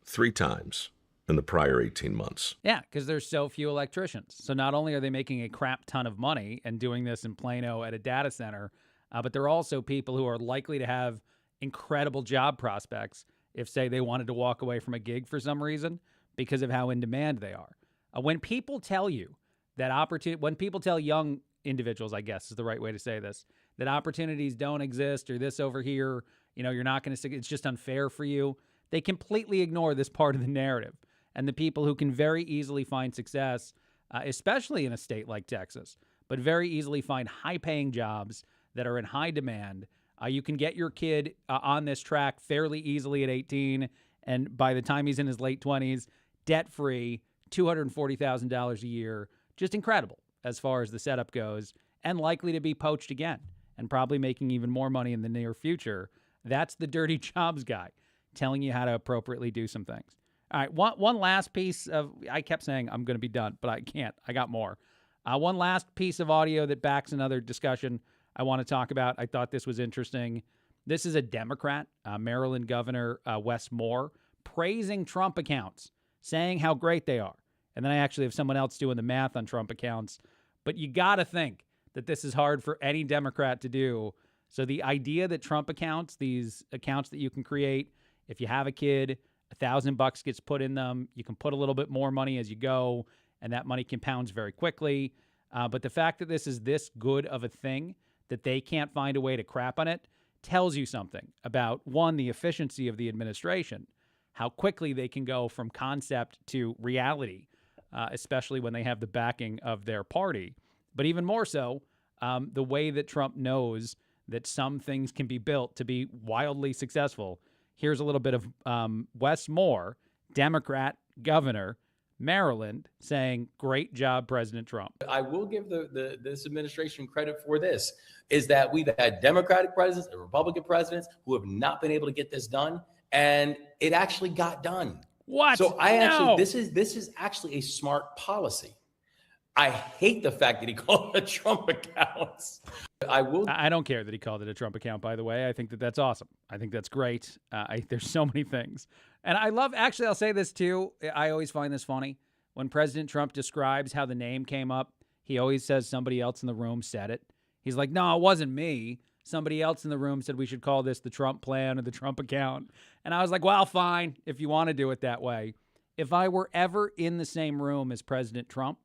3 times in the prior 18 months.
Yeah, because there's so few electricians. So not only are they making a crap ton of money and doing this in Plano at a data center, but they're also people who are likely to have incredible job prospects if, say, they wanted to walk away from a gig for some reason because of how in demand they are. When people tell you that when people tell young individuals, I guess is the right way to say this, that opportunities don't exist or this over here, you're not going to, it's just unfair for you, they completely ignore this part of the narrative. And the people who can very easily find success, especially in a state like Texas, but very easily find high-paying jobs that are in high demand. You can get your kid on this track fairly easily at 18, and by the time he's in his late 20s, debt-free, $240,000 a year, just incredible as far as the setup goes, and likely to be poached again, and probably making even more money in the near future. That's the dirty jobs guy telling you how to appropriately do some things. All right, one last piece of, I kept saying I'm going to be done, but I can't. I got more. One last piece of audio that backs another discussion I want to talk about. I thought this was interesting. This is a Democrat, Maryland Governor Wes Moore, praising Trump accounts, saying how great they are. And then I actually have someone else doing the math on Trump accounts. But you got to think that this is hard for any Democrat to do. So the idea that Trump accounts, these accounts that you can create, if you have a kid, $1,000 gets put in them. You can put a little bit more money as you go, and that money compounds very quickly. But the fact that this is this good of a thing, that they can't find a way to crap on it, tells you something about, one, the efficiency of the administration, how quickly they can go from concept to reality, especially when they have the backing of their party. But even more so, the way that Trump knows that some things can be built to be wildly successful. Here's a little bit of Wes Moore, Democrat governor, Maryland, saying, great job, President Trump.
I will give this administration credit for this, is that we've had Democratic presidents and Republican presidents who have not been able to get this done, and it actually got done.
What?
So this is actually a smart policy. I hate the fact that he called it Trump accounts. I
don't care that he called it a Trump account, by the way. I think that that's awesome. I think that's great. There's so many things. And I love, actually, I'll say this too. I always find this funny. When President Trump describes how the name came up, he always says somebody else in the room said it. He's like, no, it wasn't me. Somebody else in the room said we should call this the Trump plan or the Trump account. And I was like, well, fine, if you want to do it that way. If I were ever in the same room as President Trump,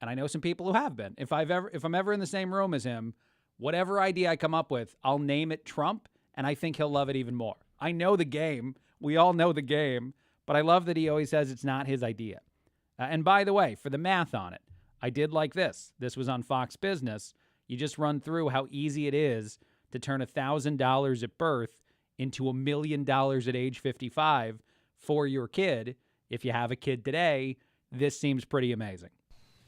and I know some people who have been, if I'm ever in the same room as him, whatever idea I come up with, I'll name it Trump, and I think he'll love it even more. I know the game. We all know the game, but I love that he always says it's not his idea. And by the way, for the math on it, I did like this. This was on Fox Business. You just run through how easy it is to turn $1,000 at birth into $1 million at age 55 for your kid. If you have a kid today, this seems pretty amazing.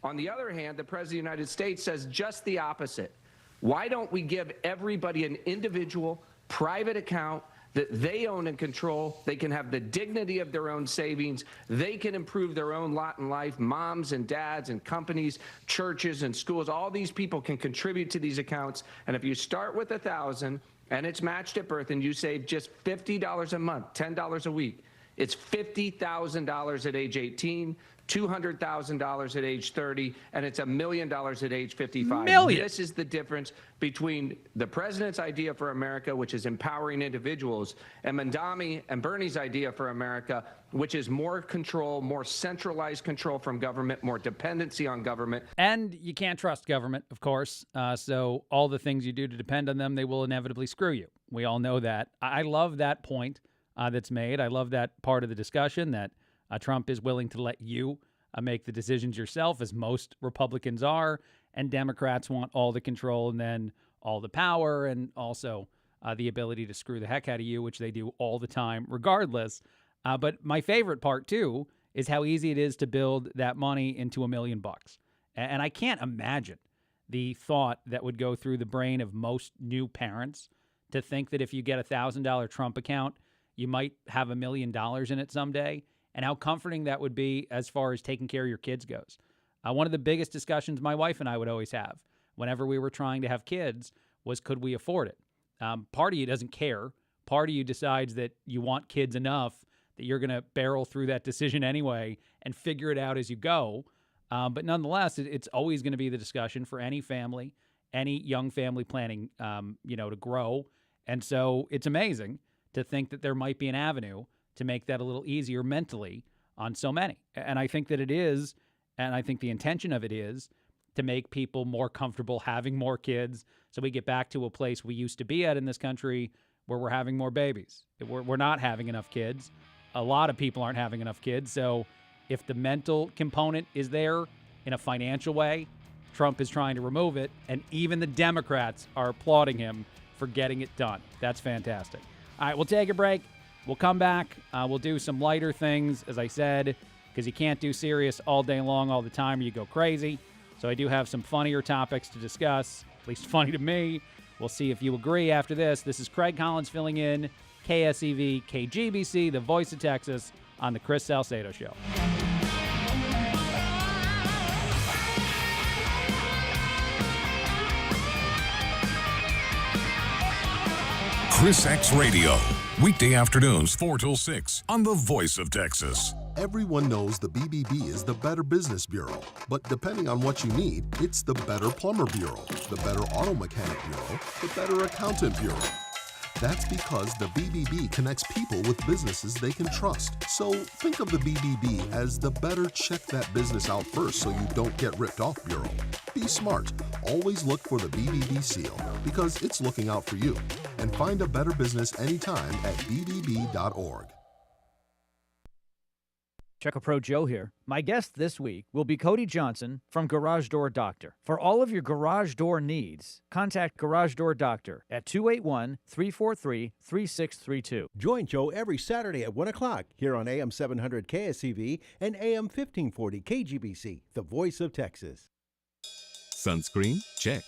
On the other hand, the President of the United States says just the opposite. Why don't we give everybody an individual private account that they own and control? They can have the dignity of their own savings. They can improve their own lot in life. Moms and dads and companies, churches and schools, all these people can contribute to these accounts. And if you start with $1,000 and it's matched at birth and you save just $50 a month, $10 a week, it's $50,000 at age 18, $200,000 at age 30, and it's $1 million at age 55.
Million.
This is the difference between the president's idea for America, which is empowering individuals, and Mandami and Bernie's idea for America, which is more control, more centralized control from government, more dependency on government.
And you can't trust government, of course. So all the things you do to depend on them, they will inevitably screw you. We all know that. I love that point that's made. I love that part of the discussion that Trump is willing to let you make the decisions yourself, as most Republicans are, and Democrats want all the control and then all the power and also the ability to screw the heck out of you, which they do all the time regardless. But my favorite part, too, is how easy it is to build that money into $1 million. And I can't imagine the thought that would go through the brain of most new parents to think that if you get a $1,000 Trump account, you might have $1 million in it someday, and how comforting that would be as far as taking care of your kids goes. One of the biggest discussions my wife and I would always have whenever we were trying to have kids was, could we afford it? Part of you doesn't care. Part of you decides that you want kids enough that you're going to barrel through that decision anyway and figure it out as you go. But nonetheless, it's always going to be the discussion for any family, any young family planning, to grow. And so it's amazing to think that there might be an avenue to make that a little easier mentally on so many. And I think that it is, and I think the intention of it is to make people more comfortable having more kids so we get back to a place we used to be at in this country where we're having more babies. We're not having enough kids. A lot of people aren't having enough kids. So if the mental component is there in a financial way, Trump is trying to remove it, and even the Democrats are applauding him for getting it done. That's fantastic. All right, we'll take a break. We'll come back. We'll do some lighter things, as I said, because you can't do serious all day long, all the time, or you go crazy. So I do have some funnier topics to discuss, at least funny to me. We'll see if you agree after this. This is Craig Collins filling in, KSEV, KGBC, the voice of Texas, on the Chris Salcedo Show.
Chris X Radio, weekday afternoons 4 till 6 on the Voice of Texas.
Everyone knows the BBB is the Better Business Bureau, but depending on what you need, it's the Better Plumber Bureau, the Better Auto Mechanic Bureau, the Better Accountant Bureau. That's because the BBB connects people with businesses they can trust. So think of the BBB as the better check that business out first so you don't get ripped off bureau. Be smart. Always look for the BBB seal because it's looking out for you. And find a better business anytime at bbb.org.
Check Pro Joe here. My guest this week will be Cody Johnson from Garage Door Doctor. For all of your garage door needs, contact Garage Door Doctor at 281-343-3632.
Join Joe every Saturday at 1 o'clock here on AM 700 KSEV and AM 1540 KGBC, the voice of Texas.
Sunscreen? Check.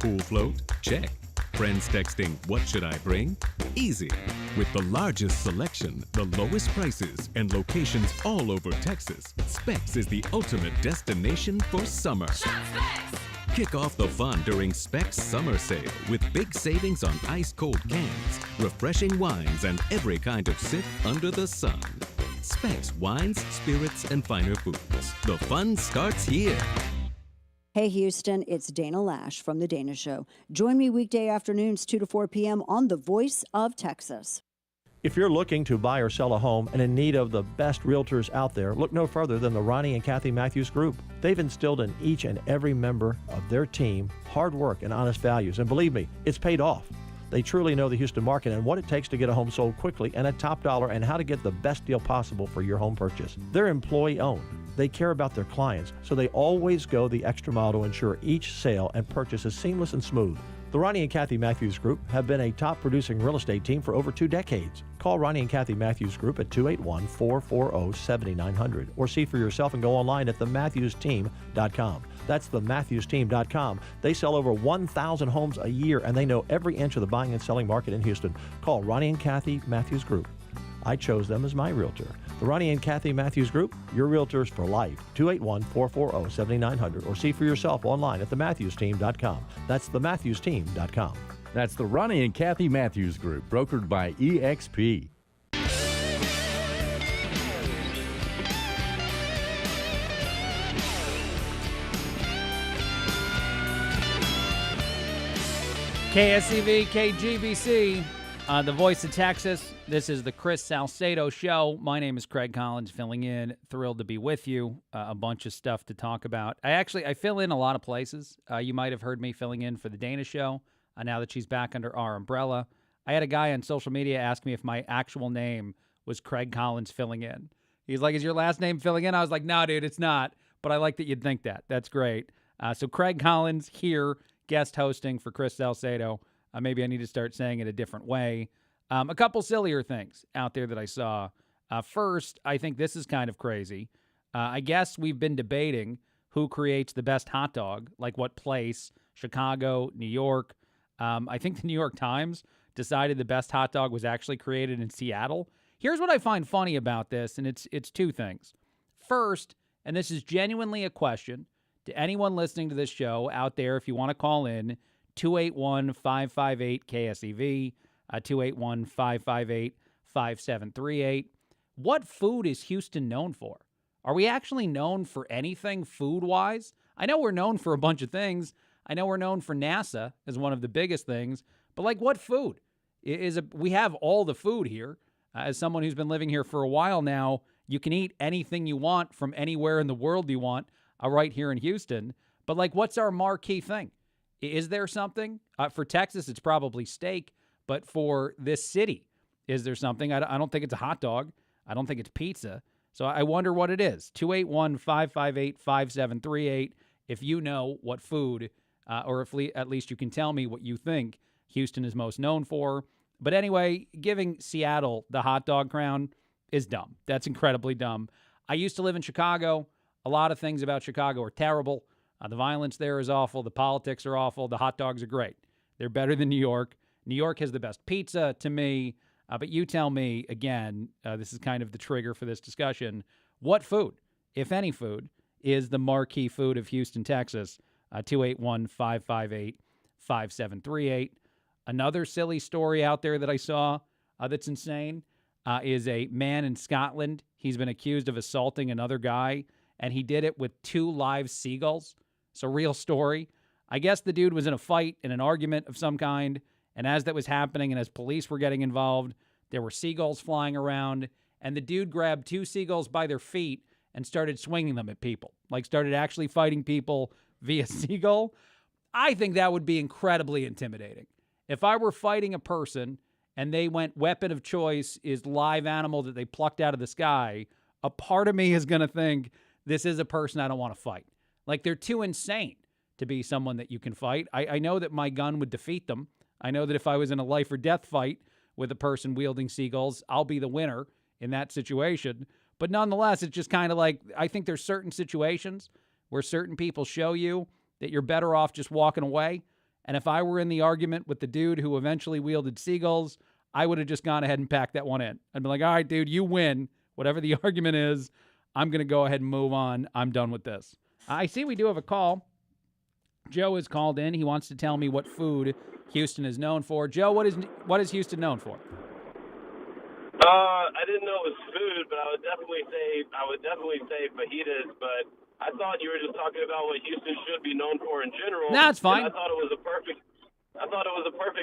Pool float? Check. Friends texting, what should I bring? Easy. With the largest selection, the lowest prices, and locations all over Texas, Specs is the ultimate destination for summer. Kick off the fun during Specs Summer Sale with big savings on ice-cold cans, refreshing wines, and every kind of sip under the sun. Specs Wines, Spirits, and Finer Foods. The fun starts here.
Hey Houston, it's Dana Lash from The Dana Show. Join me weekday afternoons 2 to 4 p.m. on The Voice of Texas.
If you're looking to buy or sell a home and in need of the best realtors out there, look no further than the Ronnie and Kathy Matthews Group. They've instilled in each and every member of their team hard work and honest values. And believe me, it's paid off. They truly know the Houston market and what it takes to get a home sold quickly and at top dollar and how to get the best deal possible for your home purchase. They're employee-owned. They care about their clients, so they always go the extra mile to ensure each sale and purchase is seamless and smooth. The Ronnie and Kathy Matthews Group have been a top-producing real estate team for over 2 decades. Call Ronnie and Kathy Matthews Group at 281-440-7900 or see for yourself and go online at thematthewsteam.com. That's thematthewsteam.com. They sell over 1,000 homes a year, and they know every inch of the buying and selling market in Houston. Call Ronnie and Kathy Matthews Group. I chose them as my realtor. The Ronnie and Kathy Matthews Group, your realtors for life. 281-440-7900 or see for yourself online at thematthewsteam.com. That's thematthewsteam.com.
That's the Ronnie and Kathy Matthews Group, brokered by EXP.
KSEV, KGBC, the voice of Texas. This is the Chris Salcedo Show. My name is Craig Collins, filling in. Thrilled to be with you. A bunch of stuff to talk about. I fill in a lot of places. You might have heard me filling in for the Dana Show now that she's back under our umbrella. I had a guy on social media ask me if my actual name was Craig Collins filling in. He's like, is your last name filling in? I was like, no, dude, it's not. But I like that you'd think that. That's great. So Craig Collins here, guest hosting for Chris Salcedo. Maybe I need to start saying it a different way. A couple sillier things out there that I saw. First, I think this is kind of crazy. I guess we've been debating who creates the best hot dog, like what place, Chicago, New York. I think the New York Times decided the best hot dog was actually created in Seattle. Here's what I find funny about this, and it's 2 things. First, and this is genuinely a question to anyone listening to this show out there, if you want to call in, 281-558-KSEV, 281-558-5738. What food is Houston known for? Are we actually known for anything food-wise? I know we're known for a bunch of things. I know we're known for NASA as one of the biggest things, but like what food? We have all the food here. As someone who's been living here for a while now, you can eat anything you want from anywhere in the world you want right here in Houston. But like, what's our marquee thing? Is there something? For Texas, it's probably steak. But for this city, is there something? I don't think it's a hot dog. I don't think it's pizza. So I wonder what it is. 281-558-5738. If you know what food, or if at least you can tell me what you think Houston is most known for. But anyway, giving Seattle the hot dog crown is dumb. That's incredibly dumb. I used to live in Chicago. A lot of things about Chicago are terrible. The violence there is awful. The politics are awful. The hot dogs are great. They're better than New York. New York has the best pizza to me. But you tell me, again, this is kind of the trigger for this discussion, what food, if any food, is the marquee food of Houston, Texas? 281-558-5738. Another silly story out there that I saw that's insane is a man in Scotland. He's been accused of assaulting another guy, and he did it with 2 live seagulls. It's a real story. I guess the dude was in a fight, in an argument of some kind, and as that was happening and as police were getting involved, there were seagulls flying around, and the dude grabbed 2 seagulls by their feet and started swinging them at people, like started actually fighting people via seagull. I think that would be incredibly intimidating. If I were fighting a person and they went weapon of choice is live animal that they plucked out of the sky, a part of me is going to think this is a person I don't want to fight. Like, they're too insane to be someone that you can fight. I know that my gun would defeat them. I know that if I was in a life or death fight with a person wielding seagulls, I'll be the winner in that situation. But nonetheless, it's just kind of like, I think there's certain situations where certain people show you that you're better off just walking away. And if I were in the argument with the dude who eventually wielded seagulls, I would have just gone ahead and packed that one in. I'd be like, all right, dude, you win. Whatever the argument is, I'm going to go ahead and move on. I'm done with this. I see we do have a call. Joe has called in. He wants to tell me what food Houston is known for. Joe, what is Houston known for?
I didn't know it was food, but I would definitely say fajitas. But I thought you were just talking about what Houston should be known for in general.
No, it's fine.
I thought it was a perfect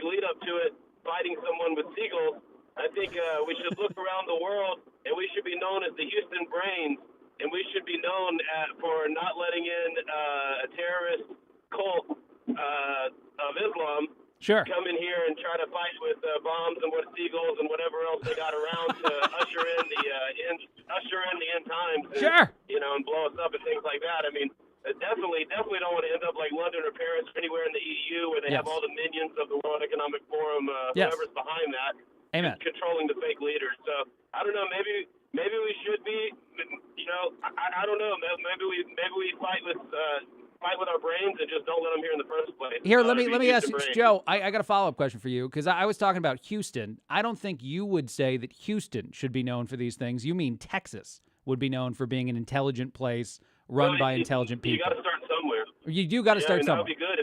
lead up to it. Fighting someone with seagulls. I think we should look around the world, and we should be known as the Houston Brains, and we should be known for not letting in a terrorist cult of Islam.
Sure.
Come in here and try to fight with bombs and what seagulls and whatever else they got around to usher in the end times. And,
sure.
And blow us up and things like that. I mean, definitely don't want to end up like London or Paris or anywhere in the EU where they have all the minions of the World Economic Forum, whoever's behind that,
Amen.
Controlling the fake leaders. So I don't know. Maybe we should be. I don't know. Maybe we fight with our brains and just don't let them here in the first place.
Here, let me ask you, Joe, I got a follow-up question for you, because I was talking about Houston. I don't think you would say that Houston should be known for these things. You mean Texas would be known for being an intelligent place run by intelligent people.
You got to start somewhere.
You do got to start somewhere.
That would be good.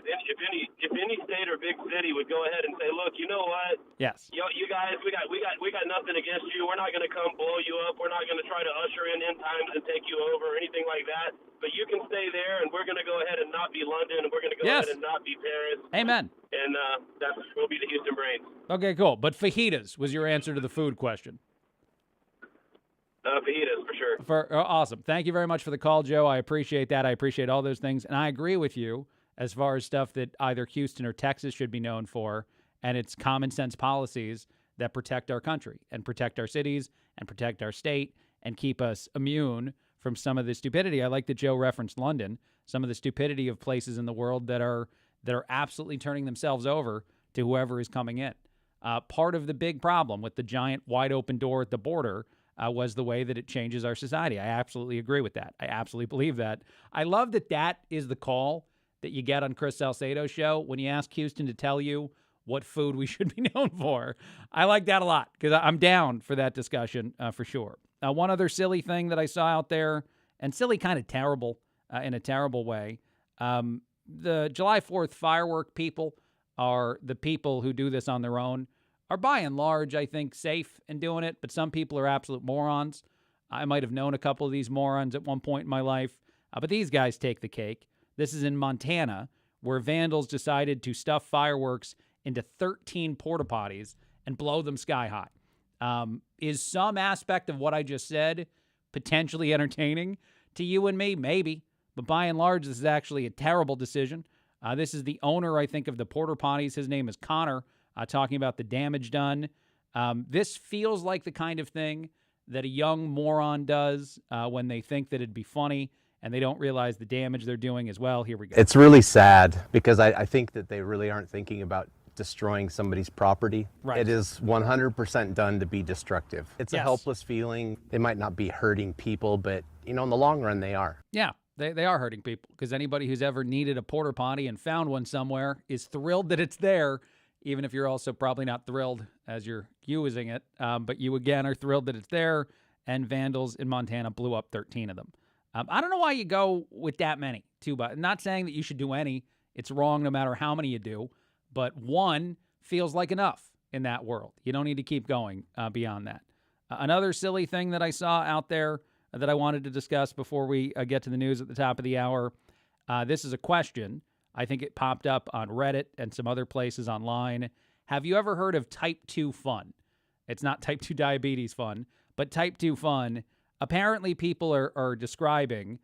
If any state or big city would go ahead and say, look, you know what?
Yes.
You guys, we got nothing against you. We're not going to come blow you up. We're not going to try to usher in end times and take you over or anything like that. But you can stay there, and we're going to go ahead and not be London, and we're going to go ahead and not be Paris.
Amen.
And we'll be the Houston Brains.
Okay, cool. But fajitas was your answer to the food question.
Fajitas, for sure.
Awesome. Thank you very much for the call, Joe. I appreciate that. I appreciate all those things. And I agree with you as far as stuff that either Houston or Texas should be known for, and it's common sense policies that protect our country and protect our cities and protect our state and keep us immune from some of the stupidity. I like that Joe referenced London, some of the stupidity of places in the world that are absolutely turning themselves over to whoever is coming in. Part of the big problem with the giant wide open door at the border was the way that it changes our society. I absolutely agree with that. I absolutely believe that. I love that is the call that you get on Chris Salcedo's show when you ask Houston to tell you what food we should be known for. I like that a lot because I'm down for that discussion for sure. One other silly thing that I saw out there, and silly kind of terrible in a terrible way, the July 4th firework people are the people who do this on their own, are by and large, I think, safe in doing it, but some people are absolute morons. I might have known a couple of these morons at one point in my life, but these guys take the cake. This is in Montana, where vandals decided to stuff fireworks into 13 porta potties and blow them sky high. Is some aspect of what I just said potentially entertaining to you and me? Maybe. But by and large, this is actually a terrible decision. This is the owner, I think, of the porta potties. His name is Connor, talking about the damage done. This feels like the kind of thing that a young moron does when they think that it'd be funny and they don't realize the damage they're doing as well. Here we go.
It's really sad because I think that they really aren't thinking about destroying somebody's property.
Right.
It is 100% done to be destructive. It's a helpless feeling. They might not be hurting people, but in the long run, they are.
Yeah, they are hurting people because anybody who's ever needed a porta potty and found one somewhere is thrilled that it's there. even if you're also probably not thrilled as you're using it. But you, again, are thrilled that it's there, and vandals in Montana blew up 13 of them. I don't know why you go with that many, too, but I'm not saying that you should do any. It's wrong no matter how many you do, but one feels like enough in that world. You don't need to keep going beyond that. Another silly thing that I saw out there that I wanted to discuss before we get to the news at the top of the hour. This is a question. I think it popped up on Reddit and some other places online. Have you ever heard of type 2 fun? It's not type 2 diabetes fun, but type 2 fun. Apparently, people are describing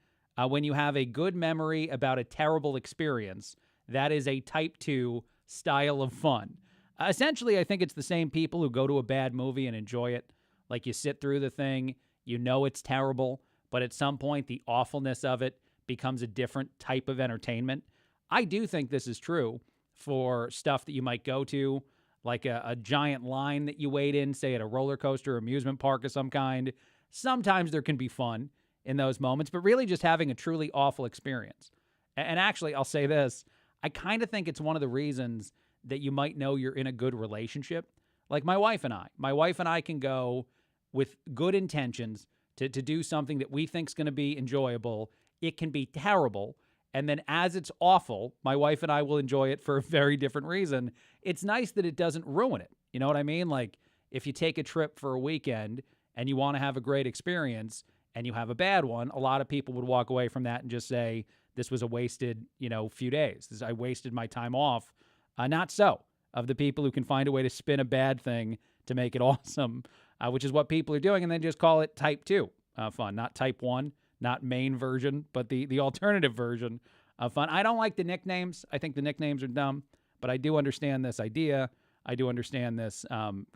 when you have a good memory about a terrible experience, that is a type 2 style of fun. Essentially, I think it's the same people who go to a bad movie and enjoy it. Like, you sit through the thing, you know it's terrible, but at some point, the awfulness of it becomes a different type of entertainment. I do think this is true for stuff that you might go to, like a giant line that you wait in, say at a roller coaster or amusement park of some kind. Sometimes there can be fun in those moments, but really just having a truly awful experience. And actually, I'll say this, I kind of think it's one of the reasons that you might know you're in a good relationship. Like my wife and I can go with good intentions to do something that we think is going to be enjoyable. It can be terrible. And then as it's awful, my wife and I will enjoy it for a very different reason. It's nice that it doesn't ruin it. You know what I mean? Like, if you take a trip for a weekend and you want to have a great experience and you have a bad one, a lot of people would walk away from that and just say, this was a wasted, few days. I wasted my time off. Not so. Of the people who can find a way to spin a bad thing to make it awesome, which is what people are doing, and then just call it type 2 fun, not type 1, not main version, but the alternative version of fun. I don't like the nicknames. I think the nicknames are dumb, but I do understand this idea. I do understand this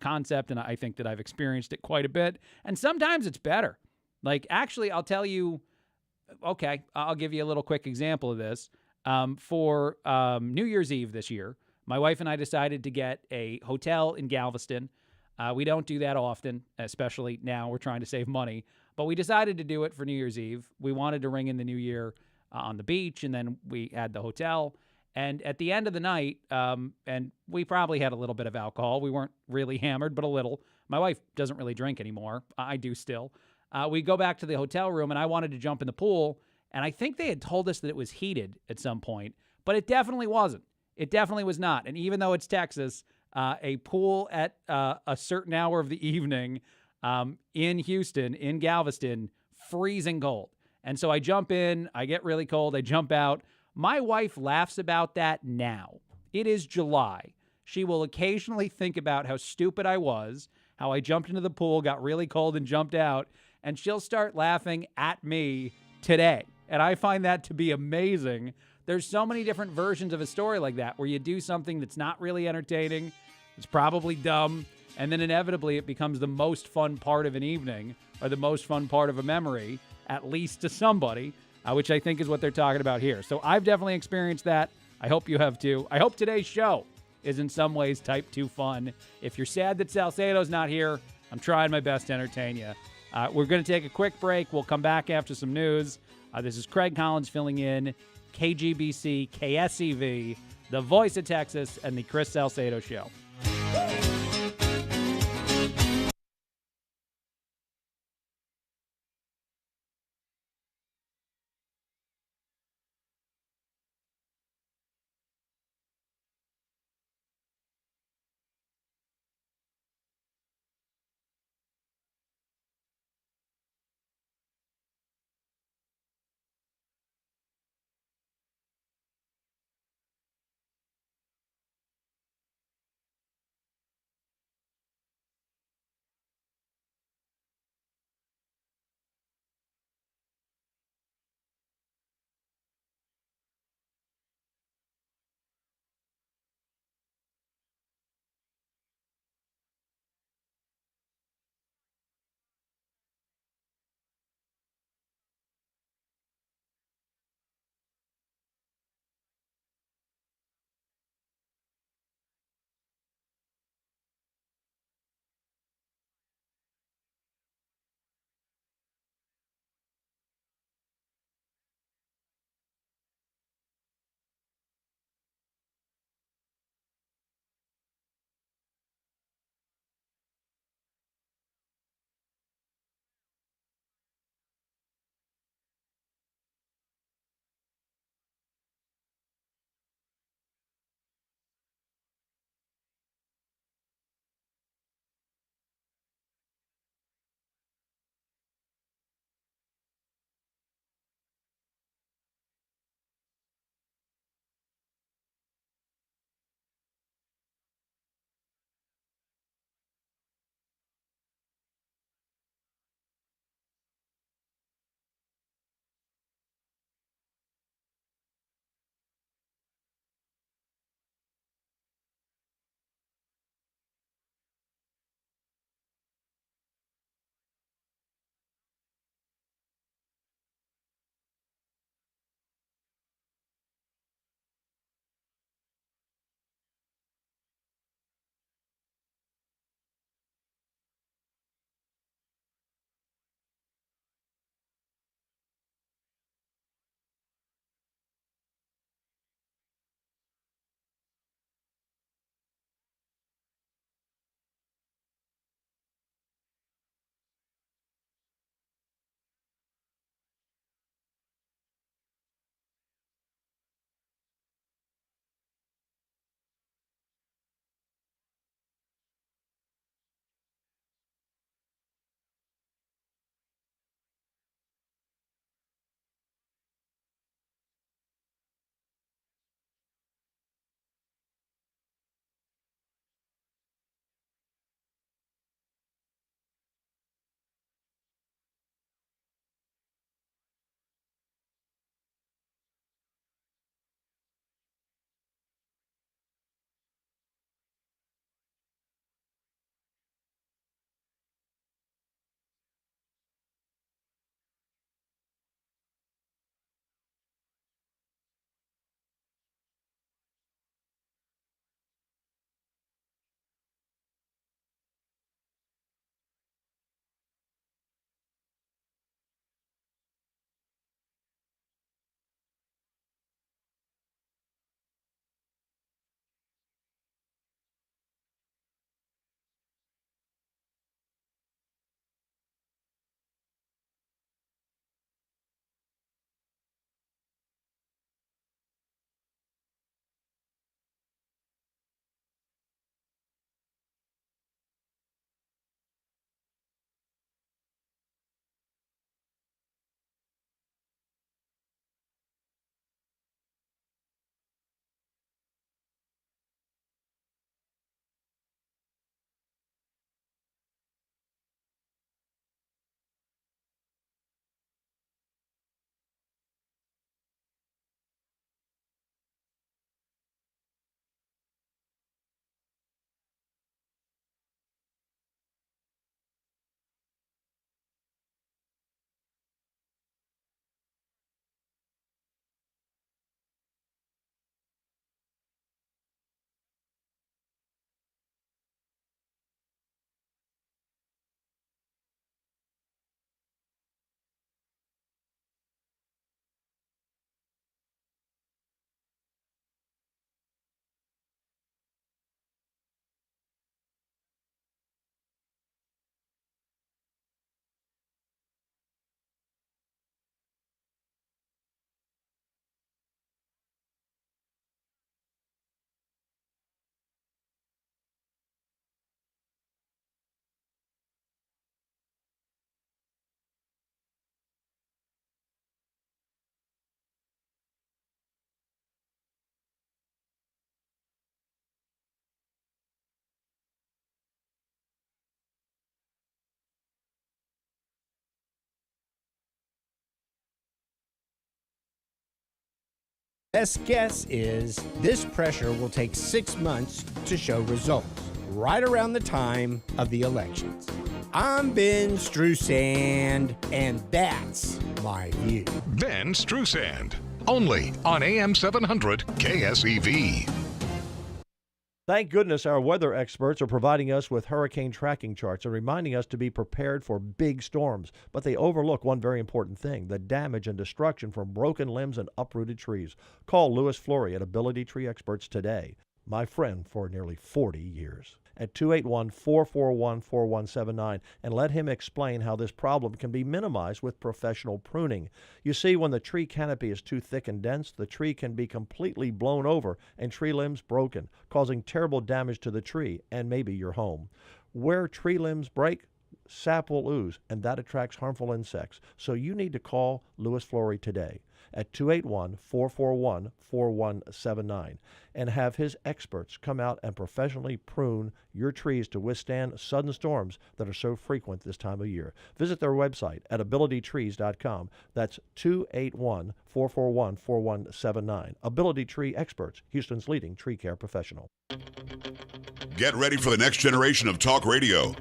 concept, and I think that I've experienced it quite a bit. And sometimes it's better. Like, actually, I'll tell you, okay, I'll give you a little quick example of this. For New Year's Eve this year, my wife and I decided to get a hotel in Galveston. We don't do that often, especially now we're trying to save money. But we decided to do it for New Year's Eve. We wanted to ring in the new year on the beach, and then we had the hotel. And at the end of the night, and we probably had a little bit of alcohol. We weren't really hammered, but a little. My wife doesn't really drink anymore. I do still. We go back to the hotel room, and I wanted to jump in the pool. And I think they had told us that it was heated at some point, but it definitely wasn't. It definitely was not. And even though it's Texas, a pool at a certain hour of the evening in Houston, in Galveston, freezing cold. And so I jump in, I get really cold, I jump out. My wife laughs about that now. It is July. She will occasionally think about how stupid I was, how I jumped into the pool, got really cold, and jumped out, and she'll start laughing at me today. And I find that to be amazing. There's so many different versions of a story like that where you do something that's not really entertaining, it's probably dumb, and then inevitably it becomes the most fun part of an evening or the most fun part of a memory, at least to somebody, which I think is what they're talking about here. So I've definitely experienced that. I hope you have too. I hope today's show is in some ways type 2 fun. If you're sad that Salcedo's not here, I'm trying my best to entertain you. We're going to take a quick break. We'll come back after some news. This is Craig Collins filling in, KGBC, KSEV, the voice of Texas, and the Chris Salcedo Show.
Best guess is this pressure will take 6 months to show results, right around the time of the elections. I'm Ben Strusand, and that's my view.
Ben Strusand, only on AM 700 KSEV.
Thank goodness our weather experts are providing us with hurricane tracking charts and reminding us to be prepared for big storms. But they overlook one very important thing, the damage and destruction from broken limbs and uprooted trees. Call Louis Flory at Ability Tree Experts today, my friend for nearly 40 years, at 281-441-4179, and let him explain how this problem can be minimized with professional pruning. You see, when the tree canopy is too thick and dense, the tree can be completely blown over and tree limbs broken, causing terrible damage to the tree and maybe your home. Where tree limbs break, sap will ooze, and that attracts harmful insects. So you need to call Louis Flory today at 281-441-4179 and have his experts come out and professionally prune your trees to withstand sudden storms that are so frequent this time of year. Visit their website at abilitytrees.com. That's 281-441-4179. Ability Tree Experts, Houston's leading tree care professional.
Get ready for the next generation of talk radio.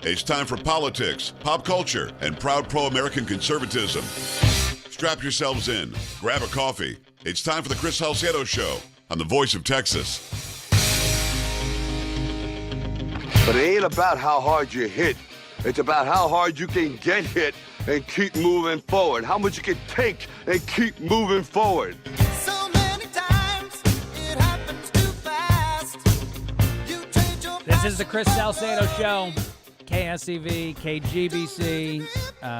It's time for politics, pop culture, and proud pro-American conservatism. Strap yourselves in, grab a coffee. It's time for the Chris Salcedo Show on the Voice of Texas.
But it ain't about how hard you hit. It's about how hard you can get hit and keep moving forward. How much you can take and keep moving forward.
So many times it happens too fast. You change your
This is the Chris Salcedo Show. KSEV, KGBC,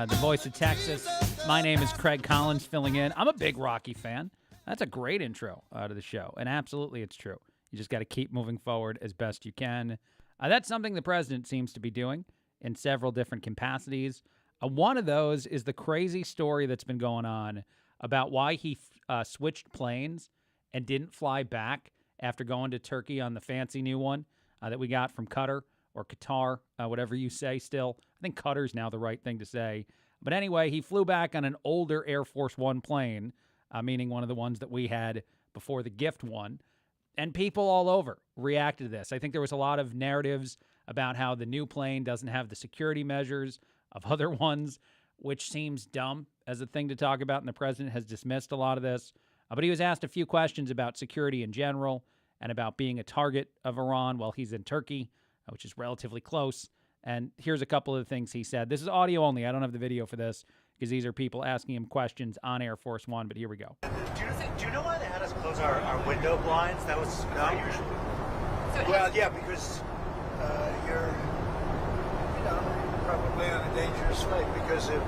the Voice of Texas. My name is Craig Collins, filling in. I'm a big Rocky fan. That's a great intro to the show, and absolutely it's true. You just got to keep moving forward as best you can. That's something the president seems to be doing in several different capacities. One of those is the crazy story that's been going on about why he switched planes and didn't fly back after going to Turkey on the fancy new one that we got from Qatar. Or Qatar, whatever you say still. I think Qatar's now the right thing to say. But anyway, he flew back on an older Air Force One plane, meaning one of the ones that we had before the gift one. And people all over reacted to this. I think there was a lot of narratives about how the new plane doesn't have the security measures of other ones, which seems dumb as a thing to talk about, and the president has dismissed a lot of this. But he was asked a few questions about security in general and about being a target of Iran while he's in Turkey, which is relatively close. And here's a couple of the things he said. This is audio only. I don't have the video for this because these are people asking him questions on Air Force One, but here we go.
Do you know why they had us close our window blinds? That was not usual. Well, yeah, because you're, probably on a dangerous flight because of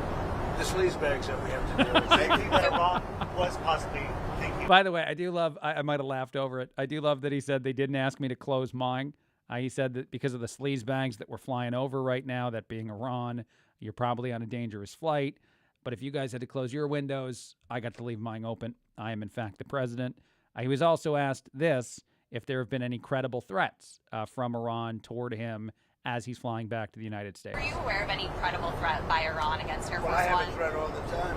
the sleaze bags that we have to deal with. Maybe that Iran was possibly thinking.
By the way, I do love, I might have laughed over it. I do love that he said they didn't ask me to close mine. He said that because of the sleaze bags that we're flying over right now, that being Iran, you're probably on a dangerous flight. But if you guys had to close your windows, I got to leave mine open. I am, in fact, the president. He was also asked this, if there have been any credible threats from Iran toward him as he's flying back to the United States.
Are you aware of any credible threat by Iran against Air Force One?
I have a threat all the time.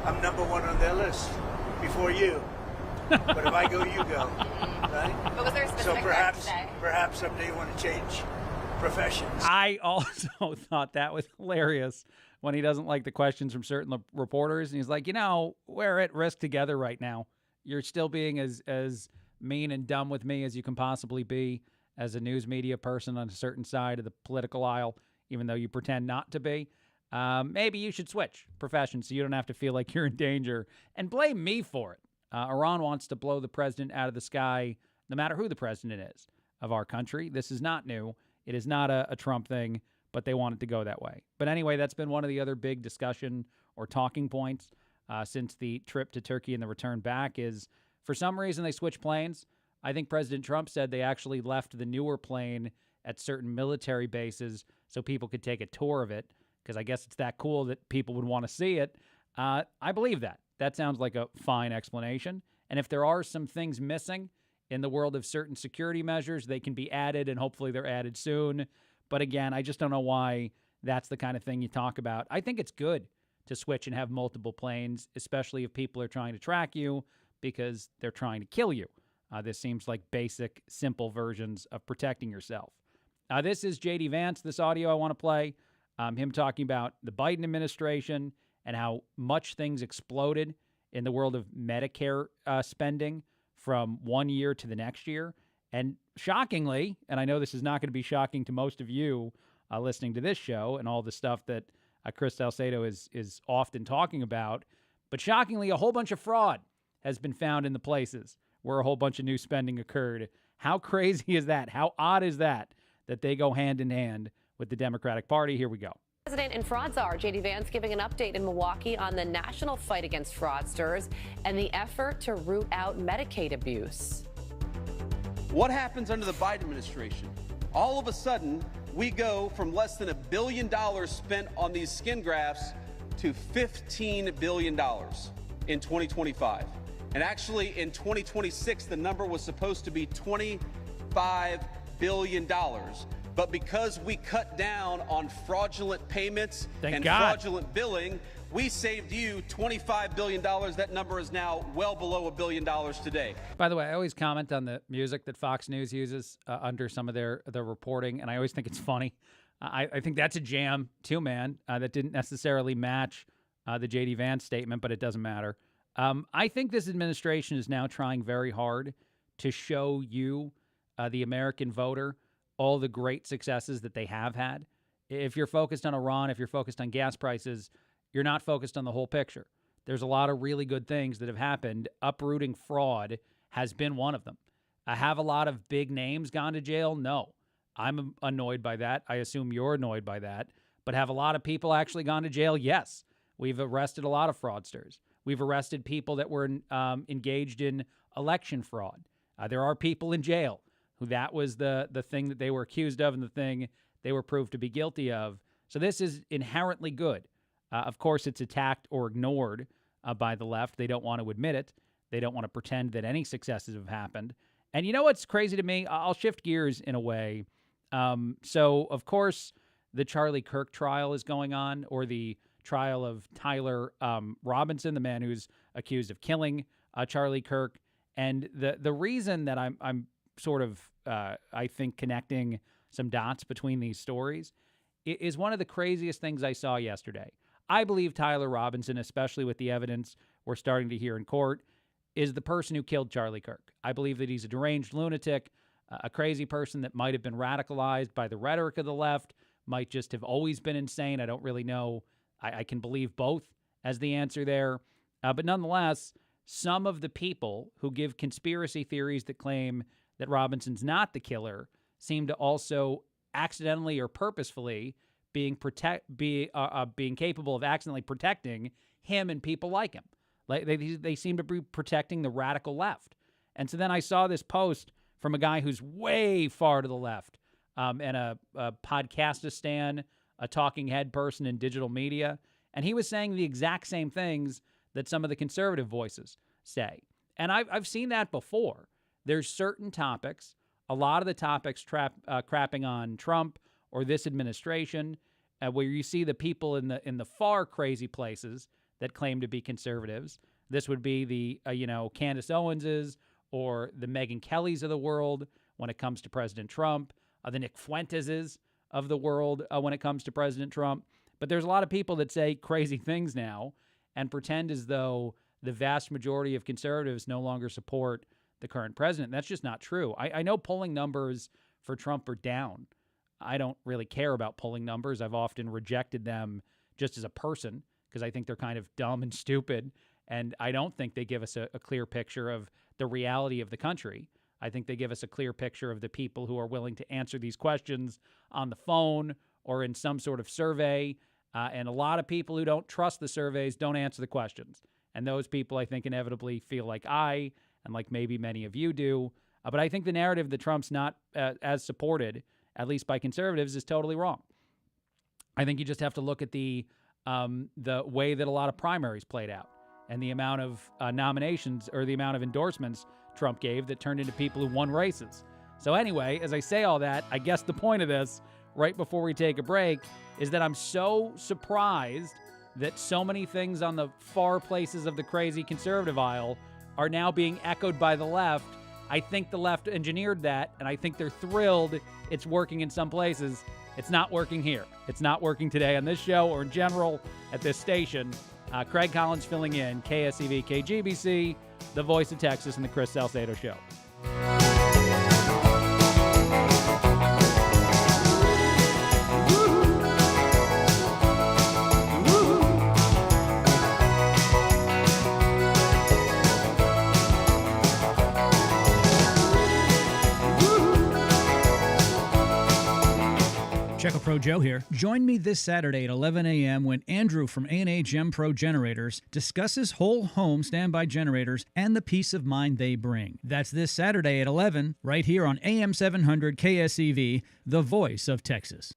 I'm number one on their list before you. But if I go, you go, right?
But was there a specific threat today?
Perhaps someday you want to change professions.
I also thought that was hilarious when he doesn't like the questions from certain reporters. And he's like, we're at risk together right now. You're still being as mean and dumb with me as you can possibly be as a news media person on a certain side of the political aisle, even though you pretend not to be. Maybe you should switch professions so you don't have to feel like you're in danger and blame me for it. Iran wants to blow the president out of the sky, no matter who the president is of our country. This is not new. It is not a Trump thing, but they want it to go that way. But anyway, that's been one of the other big discussion or talking points since the trip to Turkey and the return back is, for some reason, they switched planes. I think President Trump said they actually left the newer plane at certain military bases so people could take a tour of it, because I guess it's that cool that people would want to see it. I believe that. That sounds like a fine explanation. And if there are some things missing in the world of certain security measures, they can be added, and hopefully they're added soon. But again, I just don't know why that's the kind of thing you talk about. I think it's good to switch and have multiple planes, especially if people are trying to track you. because they're trying to kill you. This seems like basic, simple versions of protecting yourself. This is J.D. Vance, this audio I want to play. Him talking about the Biden administration and how much things exploded in the world of Medicare spending from one year to the next year. And shockingly, and I know this is not going to be shocking to most of you listening to this show and all the stuff that Chris Salcedo is often talking about, but shockingly, a whole bunch of fraud has been found in the places where a whole bunch of new spending occurred. How crazy is that? How odd is that they go hand in hand with the Democratic Party? Here we go.
President and fraud czar J.D. Vance giving an update in Milwaukee on the national fight against fraudsters and the effort to root out Medicaid abuse.
What happens under the Biden administration? All of a sudden, we go from less than $1 billion spent on these skin grafts to $15 billion in 2025. And actually, in 2026, the number was supposed to be $25 billion. But because we cut down on fraudulent payments fraudulent billing, we saved you $25 billion. That number is now well below $1 billion today.
By the way, I always comment on the music that Fox News uses under some of their reporting, and I always think it's funny. I think that's a jam, too, man, that didn't necessarily match the J.D. Vance statement, but it doesn't matter. I think this administration is now trying very hard to show you, the American voter, all the great successes that they have had. If you're focused on Iran, if you're focused on gas prices, you're not focused on the whole picture. There's a lot of really good things that have happened. Uprooting fraud has been one of them. Have a lot of big names gone to jail? No. I'm annoyed by that. I assume you're annoyed by that. But have a lot of people actually gone to jail? Yes. We've arrested a lot of fraudsters. We've arrested people that were engaged in election fraud. There are people in jail who that was the thing that they were accused of and the thing they were proved to be guilty of. So this is inherently good. Of course, it's attacked or ignored by the left. They don't want to admit it. They don't want to pretend that any successes have happened. And you know what's crazy to me? I'll shift gears in a way. So, of course, the Charlie Kirk trial is going on, or the trial of Tyler Robinson, the man who's accused of killing Charlie Kirk. And the reason that I'm sort of, I think, connecting some dots between these stories is one of the craziest things I saw yesterday. I believe Tyler Robinson, especially with the evidence we're starting to hear in court, is the person who killed Charlie Kirk. I believe that he's a deranged lunatic, a crazy person that might have been radicalized by the rhetoric of the left, might just have always been insane. I don't really know. I can believe both as the answer there. But nonetheless, some of the people who give conspiracy theories that claim that Robinson's not the killer seem to also accidentally or purposefully being capable of accidentally protecting him and people like him. Like they seem to be protecting the radical left. And so then I saw this post from a guy who's way far to the left, and a podcastistan, a talking head person in digital media, and he was saying the exact same things that some of the conservative voices say. And I've seen that before. There's certain topics, a lot of the topics crapping on Trump or this administration, where you see the people in the far crazy places that claim to be conservatives. This would be the Candace Owenses or the Megyn Kellys of the world when it comes to President Trump, the Nick Fuenteses of the world when it comes to President Trump. But there's a lot of people that say crazy things now and pretend as though the vast majority of conservatives no longer support the current president. That's just not true. I know polling numbers for Trump are down. I don't really care about polling numbers. I've often rejected them just as a person because I think they're kind of dumb and stupid, and I don't think they give us a clear picture of the reality of the country. I think they give us a clear picture of the people who are willing to answer these questions on the phone or in some sort of survey, and a lot of people who don't trust the surveys don't answer the questions. And those people, I think, inevitably feel like I and like maybe many of you do. But I think the narrative that Trump's not as supported, at least by conservatives, is totally wrong. I think you just have to look at the way that a lot of primaries played out and the amount of nominations or the amount of endorsements Trump gave that turned into people who won races. So anyway, as I say all that, I guess the point of this, right before we take a break, is that I'm so surprised that so many things on the far places of the crazy conservative aisle are now being echoed by the left. I think the left engineered that, and I think they're thrilled it's working in some places. It's not working here. It's not working today on this show or in general at this station. Craig Collins filling in, KSEV, KGBC, the voice of Texas, and the Chris Salcedo Show.
Checo Pro Joe here. Join me this Saturday at 11 a.m. when Andrew from A&A Gem Pro Generators discusses whole home standby generators and the peace of mind they bring. That's this Saturday at 11, right here on AM 700 KSEV, the voice of Texas.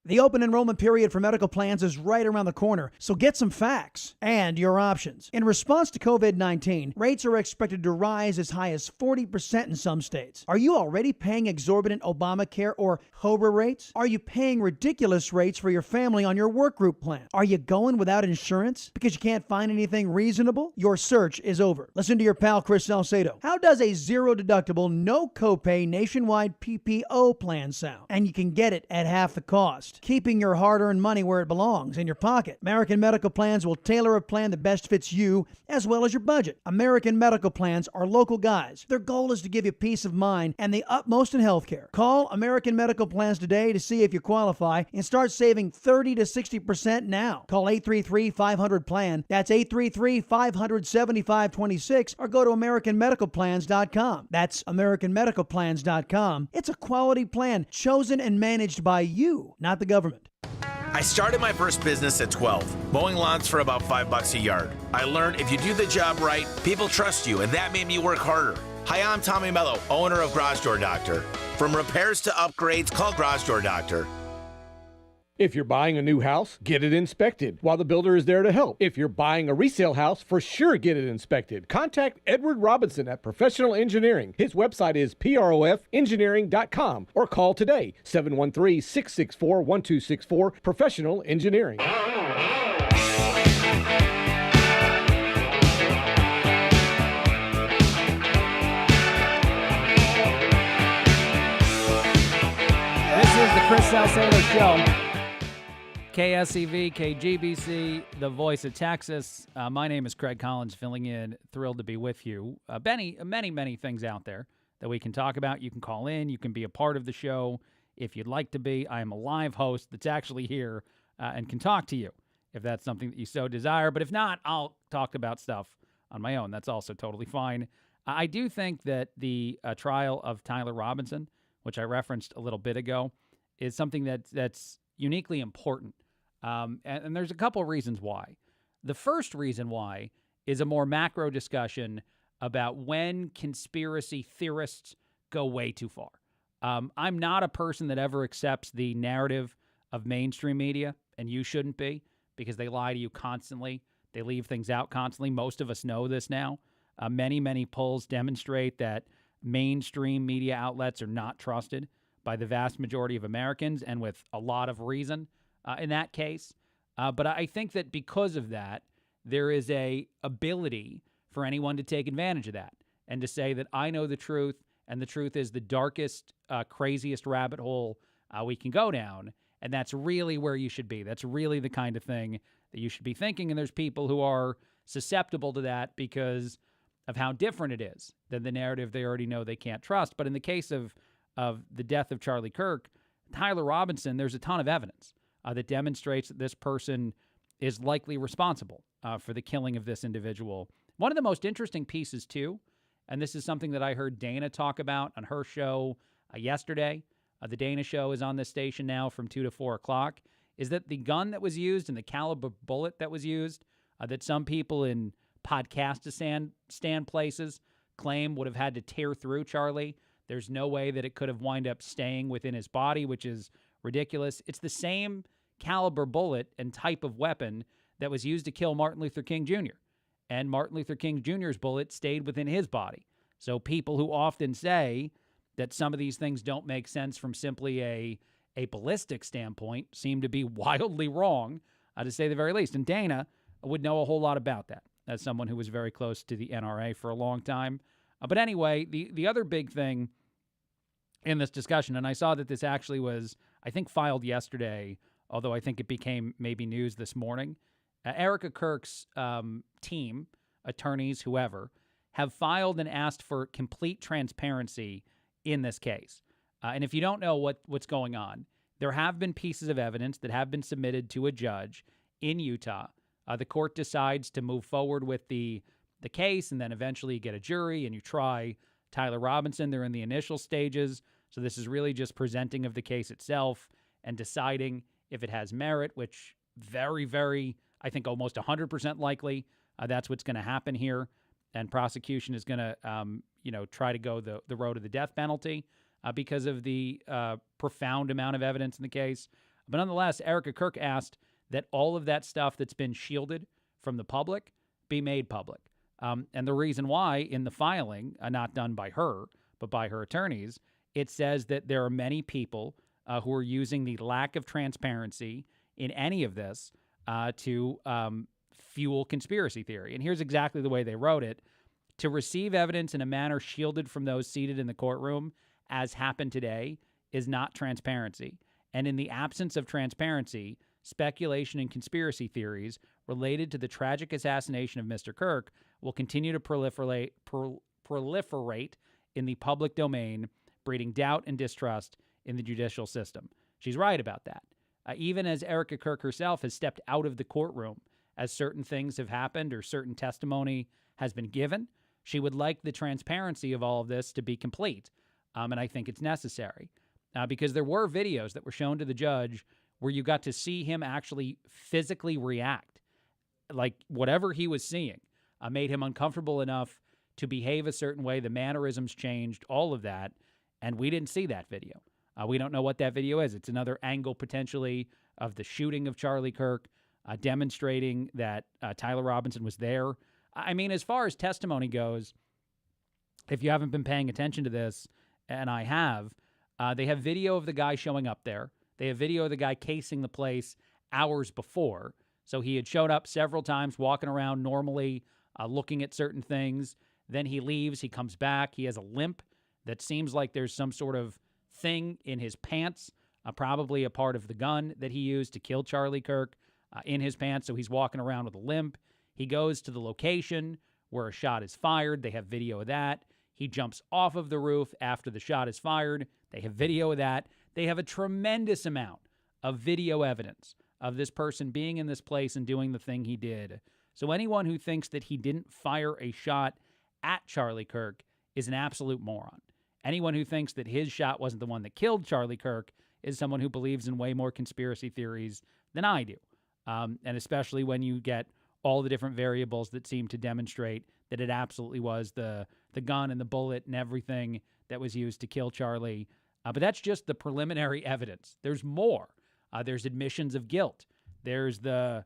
The open enrollment period for medical plans is right around the corner, so get some facts and your options. In response to COVID-19, rates are expected to rise as high as 40% in some states. Are you already paying exorbitant Obamacare or COBRA rates? Are you paying ridiculous rates for your family on your work group plan? Are you going without insurance because you can't find anything reasonable? Your search is over. Listen to your pal Chris Salcedo. How does a zero-deductible, no-copay nationwide PPO plan sound? And you can get it at half the cost, keeping your hard-earned money where it belongs, in your pocket. American Medical Plans will tailor a plan that best fits you as well as your budget. American Medical Plans are local guys. Their goal is to give you peace of mind and the utmost in healthcare. Call American Medical Plans today to see if you qualify and start saving 30 to 60% now. Call 833-500-PLAN. That's 833-500-7526, or go to AmericanMedicalPlans.com. That's AmericanMedicalPlans.com. It's a quality plan chosen and managed by you, not the government.
I started my first business at 12, mowing lawns for about $5 a yard. I learned if you do the job right, people trust you, and that made me work harder. Hi, I'm Tommy Mello, owner of Garage Door Doctor. From repairs to upgrades, call Garage Door Doctor.
If you're buying a new house, get it inspected while the builder is there to help. If you're buying a resale house, for sure get it inspected. Contact Edward Robinson at Professional Engineering. His website is profengineering.com or call today, 713-664-1264, Professional Engineering.
This is the Chris Salcedo Show. KSEV, KGBC, the voice of Texas. My name is Craig Collins, filling in. Thrilled to be with you. Many things out there that we can talk about. You can call in. You can be a part of the show if you'd like to be. I am a live host that's actually here and can talk to you if that's something that you so desire. But if not, I'll talk about stuff on my own. That's also totally fine. I do think that the trial of Tyler Robinson, which I referenced a little bit ago, is something that's uniquely important. And there's a couple of reasons why. The first reason why is a more macro discussion about when conspiracy theorists go way too far. I'm not a person that ever accepts the narrative of mainstream media, and you shouldn't be, because they lie to you constantly. They leave things out constantly. Most of us know this now. Many polls demonstrate that mainstream media outlets are not trusted by the vast majority of Americans, and with a lot of reason in that case. But I think that because of that, there is a ability for anyone to take advantage of that and to say that I know the truth, and the truth is the darkest, craziest rabbit hole we can go down, and that's really where you should be. That's really the kind of thing that you should be thinking, and there's people who are susceptible to that because of how different it is than the narrative they already know they can't trust. But in the case of the death of Charlie Kirk, Tyler Robinson, there's a ton of evidence that demonstrates that this person is likely responsible for the killing of this individual. One of the most interesting pieces, too, and this is something that I heard Dana talk about on her show yesterday. The Dana show is on this station now from 2 to 4 o'clock, is that the gun that was used and the caliber bullet that was used, that some people in podcast-stand places claim would have had to tear through Charlie. There's no way that it could have wound up staying within his body, which is ridiculous. It's the same caliber bullet and type of weapon that was used to kill Martin Luther King Jr. And Martin Luther King Jr.'s bullet stayed within his body. So people who often say that some of these things don't make sense from simply a ballistic standpoint seem to be wildly wrong, to say the very least. And Dana would know a whole lot about that. as someone who was very close to the NRA for a long time. But anyway, the other big thing in this discussion, and I saw that this actually was, I think, filed yesterday, although I think it became maybe news this morning. Erica Kirk's team, attorneys, whoever, have filed and asked for complete transparency in this case. And if you don't know what's going on, there have been pieces of evidence that have been submitted to a judge in Utah. The court decides to move forward with the case, and then eventually you get a jury and you try Tyler Robinson. They're in the initial stages. So this is really just presenting of the case itself and deciding if it has merit, which very, very, I think almost 100% likely that's what's going to happen here. And prosecution is going to, try to go the road of the death penalty because of the profound amount of evidence in the case. But nonetheless, Erica Kirk asked that all of that stuff that's been shielded from the public be made public. And the reason why in the filing, not done by her, but by her attorneys, it says that there are many people who are using the lack of transparency in any of this to fuel conspiracy theory. And here's exactly the way they wrote it. To receive evidence in a manner shielded from those seated in the courtroom, as happened today, is not transparency. And in the absence of transparency, speculation and conspiracy theories related to the tragic assassination of Mr. Kirk will continue to proliferate in the public domain, breeding doubt and distrust in the judicial system. She's right about that. Even as Erica Kirk herself has stepped out of the courtroom as certain things have happened or certain testimony has been given, she would like the transparency of all of this to be complete. And I think it's necessary because there were videos that were shown to the judge where you got to see him actually physically react. Like whatever he was seeing made him uncomfortable enough to behave a certain way. The mannerisms changed, all of that. And we didn't see that video. We don't know what that video is. It's another angle potentially of the shooting of Charlie Kirk, demonstrating that Tyler Robinson was there. I mean, as far as testimony goes, if you haven't been paying attention to this, and I have, they have video of the guy showing up there. They have video of the guy casing the place hours before. So he had showed up several times, walking around normally, looking at certain things. Then he leaves. He comes back. He has a limp that seems like there's some sort of thing in his pants, probably a part of the gun that he used to kill Charlie Kirk in his pants. So he's walking around with a limp. He goes to the location where a shot is fired. They have video of that. He jumps off of the roof after the shot is fired. They have video of that. They have a tremendous amount of video evidence of this person being in this place and doing the thing he did. So anyone who thinks that he didn't fire a shot at Charlie Kirk is an absolute moron. Anyone who thinks that his shot wasn't the one that killed Charlie Kirk is someone who believes in way more conspiracy theories than I do. And especially when you get all the different variables that seem to demonstrate that it absolutely was the gun and the bullet and everything that was used to kill Charlie. But that's just the preliminary evidence. There's more. There's admissions of guilt. There's the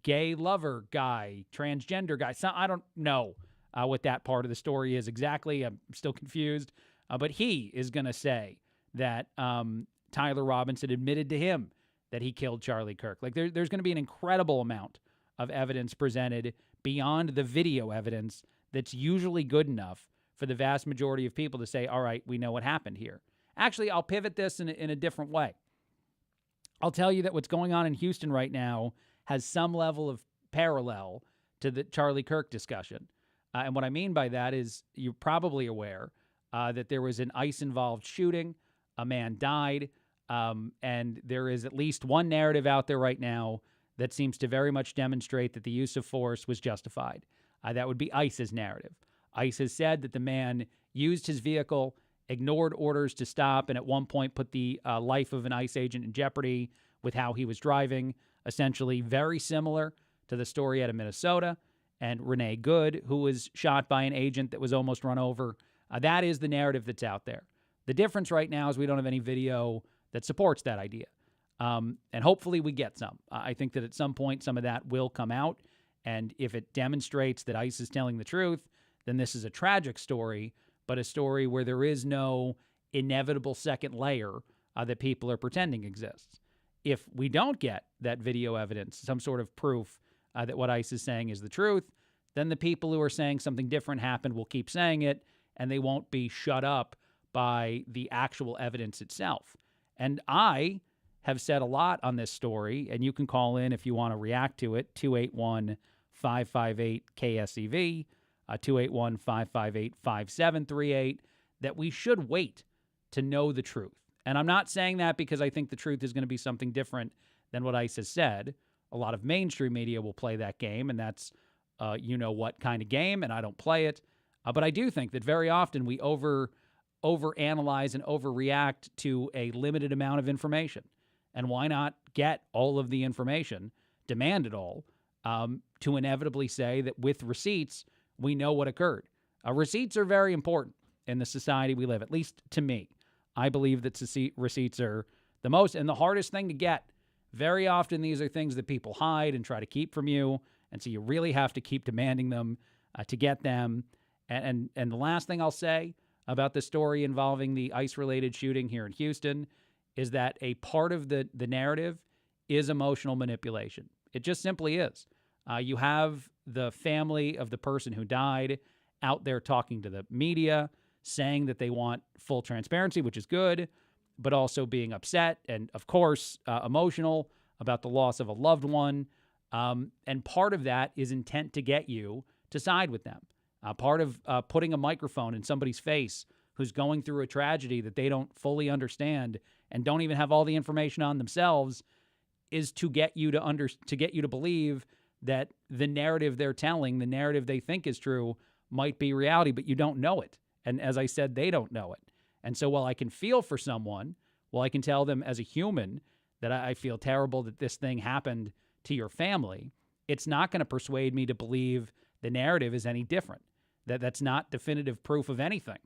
gay lover guy, transgender guy. So I don't know what that part of the story is exactly. I'm still confused. But he is going to say that Tyler Robinson admitted to him that he killed Charlie Kirk. Like there's going to be an incredible amount of evidence presented beyond the video evidence that's usually good enough for the vast majority of people to say, all right, we know what happened here. Actually, I'll pivot this in a different way. I'll tell you that what's going on in Houston right now has some level of parallel to the Charlie Kirk discussion. And what I mean by that is you're probably aware that there was an ICE-involved shooting. A man died. And there is at least one narrative out there right now that seems to very much demonstrate that the use of force was justified. That would be ICE's narrative. ICE has said that the man used his vehicle, ignored orders to stop, and at one point put the life of an ICE agent in jeopardy with how he was driving, essentially very similar to the story out of Minnesota. And Renee Good, who was shot by an agent that was almost run over. That is the narrative that's out there. The difference right now is we don't have any video that supports that idea. And hopefully we get some. I think that at some point some of that will come out. And if it demonstrates that ICE is telling the truth, then this is a tragic story, but a story where there is no inevitable second layer that people are pretending exists. If we don't get that video evidence, some sort of proof that what ICE is saying is the truth, then the people who are saying something different happened will keep saying it, and they won't be shut up by the actual evidence itself. And I have said a lot on this story, and you can call in if you want to react to it, 281-558-KSEV, 281-558-5738, that we should wait to know the truth. And I'm not saying that because I think the truth is going to be something different than what ICE has said. A lot of mainstream media will play that game, and that's you-know-what kind of game, and I don't play it. But I do think that very often we overanalyze and overreact to a limited amount of information. And why not get all of the information, demand it all, to inevitably say that with receipts, we know what occurred. Receipts are very important in the society we live, at least to me. I believe that receipts are the most and the hardest thing to get. Very often, these are things that people hide and try to keep from you, and so you really have to keep demanding them to get them. And the last thing I'll say about the story involving the ICE-related shooting here in Houston is that a part of the narrative is emotional manipulation. It just simply is. You have the family of the person who died out there talking to the media, saying that they want full transparency, which is good, but also being upset and, of course, emotional about the loss of a loved one. And part of that is intent to get you to side with them. Part of putting a microphone in somebody's face who's going through a tragedy that they don't fully understand and don't even have all the information on themselves is to get you to believe that the narrative they're telling, the narrative they think is true, might be reality, but you don't know it. And as I said, they don't know it. And so while I can feel for someone, while I can tell them as a human that I feel terrible that this thing happened to your family, it's not going to persuade me to believe the narrative is any different. That's not definitive proof of anything.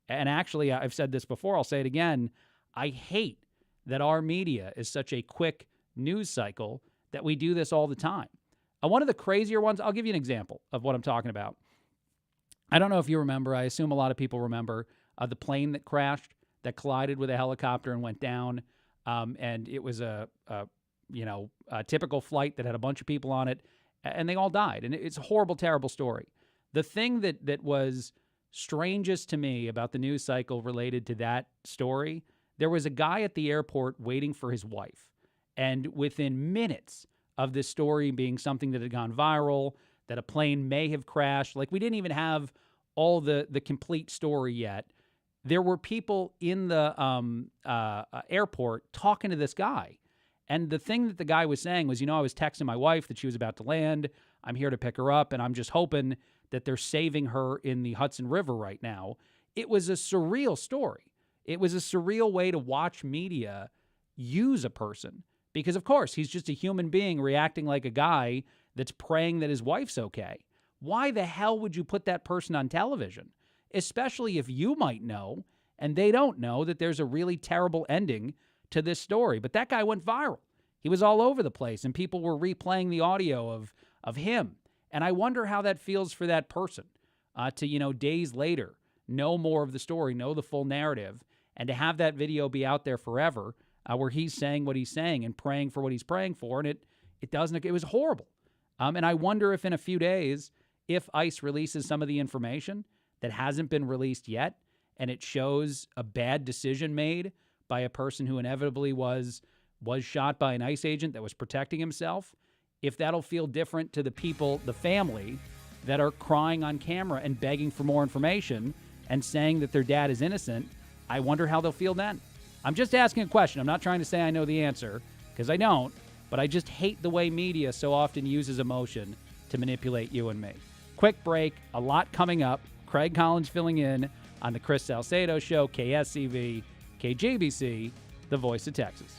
And actually, I've said this before, I'll say it again, I hate that our media is such a quick news cycle that we do this all the time. One of the crazier ones, I'll give you an example of what I'm talking about. I don't know if you remember, I assume a lot of people remember, the plane that crashed, that collided with a helicopter and went down. And it was a typical flight that had a bunch of people on it, and they all died. And it's a horrible, terrible story. The thing that was strangest to me about the news cycle related to that story, there was a guy at the airport waiting for his wife. And within minutes of this story being something that had gone viral, that a plane may have crashed, like we didn't even have all the complete story yet, there were people in the airport talking to this guy. And the thing that the guy was saying was, I was texting my wife that she was about to land. I'm here to pick her up, and I'm just hoping that they're saving her in the Hudson River right now. It was a surreal story. It was a surreal way to watch media use a person because, of course, he's just a human being reacting like a guy that's praying that his wife's okay. Why the hell would you put that person on television? Especially if you might know and they don't know that there's a really terrible ending to this story. But that guy went viral. He was all over the place, and people were replaying the audio of him. And I wonder how that feels for that person to, days later, know more of the story, know the full narrative, and to have that video be out there forever where he's saying what he's saying and praying for what he's praying for. And it was horrible. And I wonder if in a few days, if ICE releases some of the information that hasn't been released yet, and it shows a bad decision made by a person who inevitably was shot by an ICE agent that was protecting himself, if that'll feel different to the people, the family, that are crying on camera and begging for more information and saying that their dad is innocent, I wonder how they'll feel then. I'm just asking a question. I'm not trying to say I know the answer, because I don't, but I just hate the way media so often uses emotion to manipulate you and me. Quick break, a lot coming up. Craig Collins filling in on the Chris Salcedo Show, KSEV, KJBC, the voice of Texas.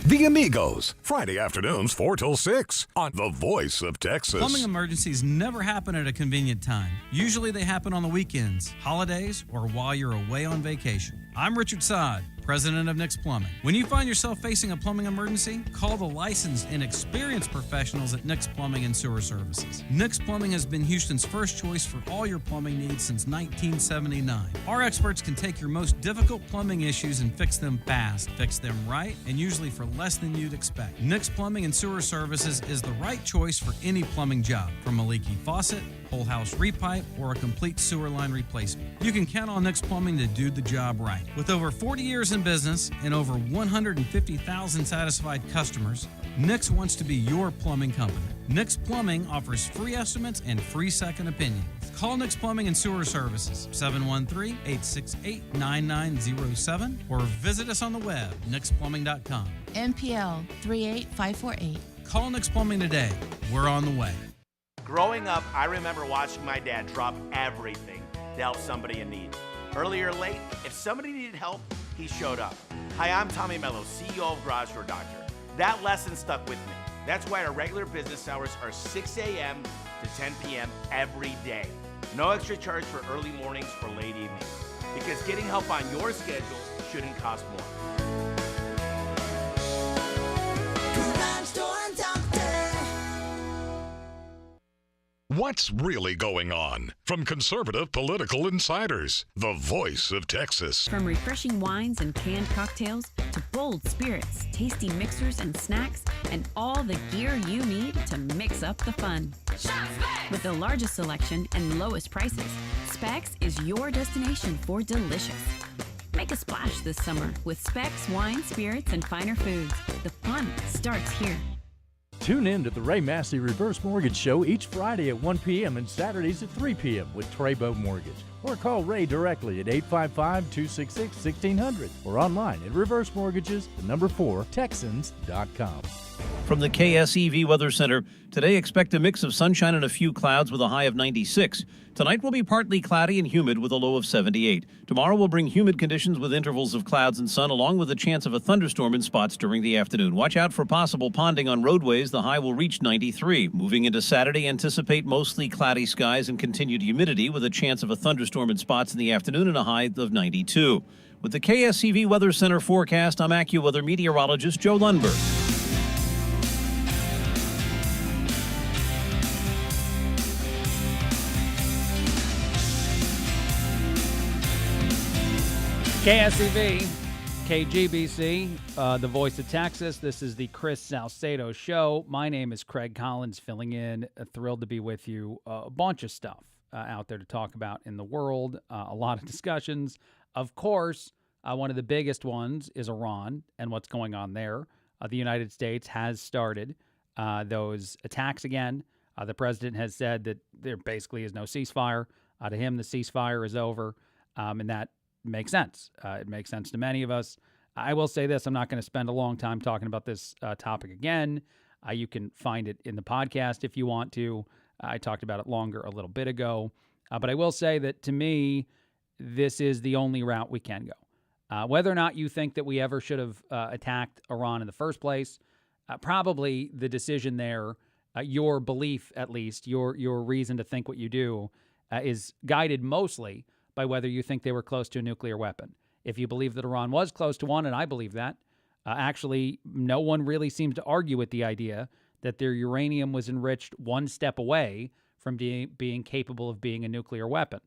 The Amigos, Friday afternoons 4 till 6 on the Voice of Texas.
Plumbing emergencies never happen at a convenient time. Usually they happen on the weekends, holidays, or while you're away on vacation. I'm Richard Sod, president of Nick's Plumbing. When you find yourself facing a plumbing emergency, call the licensed and experienced professionals at Nick's Plumbing and Sewer Services. Nick's Plumbing has been Houston's first choice for all your plumbing needs since 1979. Our experts can take your most difficult plumbing issues and fix them fast, fix them right, and usually for less than you'd expect. Nick's Plumbing and Sewer Services is the right choice for any plumbing job, from a leaky faucet, whole house repipe, or a complete sewer line replacement. You can count on Nick's Plumbing to do the job right. With over 40 years in business and over 150,000 satisfied customers, Nick's wants to be your plumbing company. Nick's Plumbing offers free estimates and free second opinions. Call Nick's Plumbing and Sewer Services, 713-868-9907, or visit us on the web, nicksplumbing.com.
NPL 38548.
Call Nick's Plumbing today. We're on the way.
Growing up, I remember watching my dad drop everything to help somebody in need. Early or late, if somebody needed help, he showed up. Hi, I'm Tommy Mello, CEO of Garage Door Doctor. That lesson stuck with me. That's why our regular business hours are 6 a.m. to 10 p.m. every day. No extra charge for early mornings or late evenings. Because getting help on your schedule shouldn't cost more.
Garage Door Doctor.
What's really going on? From conservative political insiders, the voice of Texas.
From refreshing wines and canned cocktails to bold spirits, tasty mixers and snacks, and all the gear you need to mix up the fun. With the largest selection and lowest prices, Specs is your destination for delicious. Make a splash this summer with Specs wine, spirits, and finer foods. The fun starts here.
Tune in to the Ray Massey Reverse Mortgage Show each Friday at 1 p.m. and Saturdays at 3 p.m. with Treybo Mortgage. Or call Ray directly at 855-266-1600 or online at reversemortgages4texans.com.
From the KSEV Weather Center, today expect a mix of sunshine and a few clouds with a high of 96. Tonight will be partly cloudy and humid with a low of 78. Tomorrow will bring humid conditions with intervals of clouds and sun, along with a chance of a thunderstorm in spots during the afternoon. Watch out for possible ponding on roadways. The high will reach 93. Moving into Saturday, anticipate mostly cloudy skies and continued humidity with a chance of a thunderstorm in spots in the afternoon and a high of 92. With the KSEV Weather Center forecast, I'm AccuWeather meteorologist Joe Lundberg.
KSEV, KGBC, the voice of Texas. This is the Chris Salcedo Show. My name is Craig Collins, filling in. Thrilled to be with you. A bunch of stuff out there to talk about in the world. A lot of discussions. Of course, one of the biggest ones is Iran and what's going on there. The United States has started those attacks again. The president has said that there basically is no ceasefire. To him, the ceasefire is over, and that makes sense. It makes sense to many of us. I will say this. I'm not going to spend a long time talking about this topic again. You can find it in the podcast if you want to. I talked about it longer a little bit ago. But I will say that to me, this is the only route we can go. Whether or not you think that we ever should have attacked Iran in the first place, probably the decision there, your belief at least, your reason to think what you do, is guided mostly by whether you think they were close to a nuclear weapon. If you believe that Iran was close to one, and I believe that, actually no one really seems to argue with the idea that their uranium was enriched one step away from being capable of being a nuclear weapon.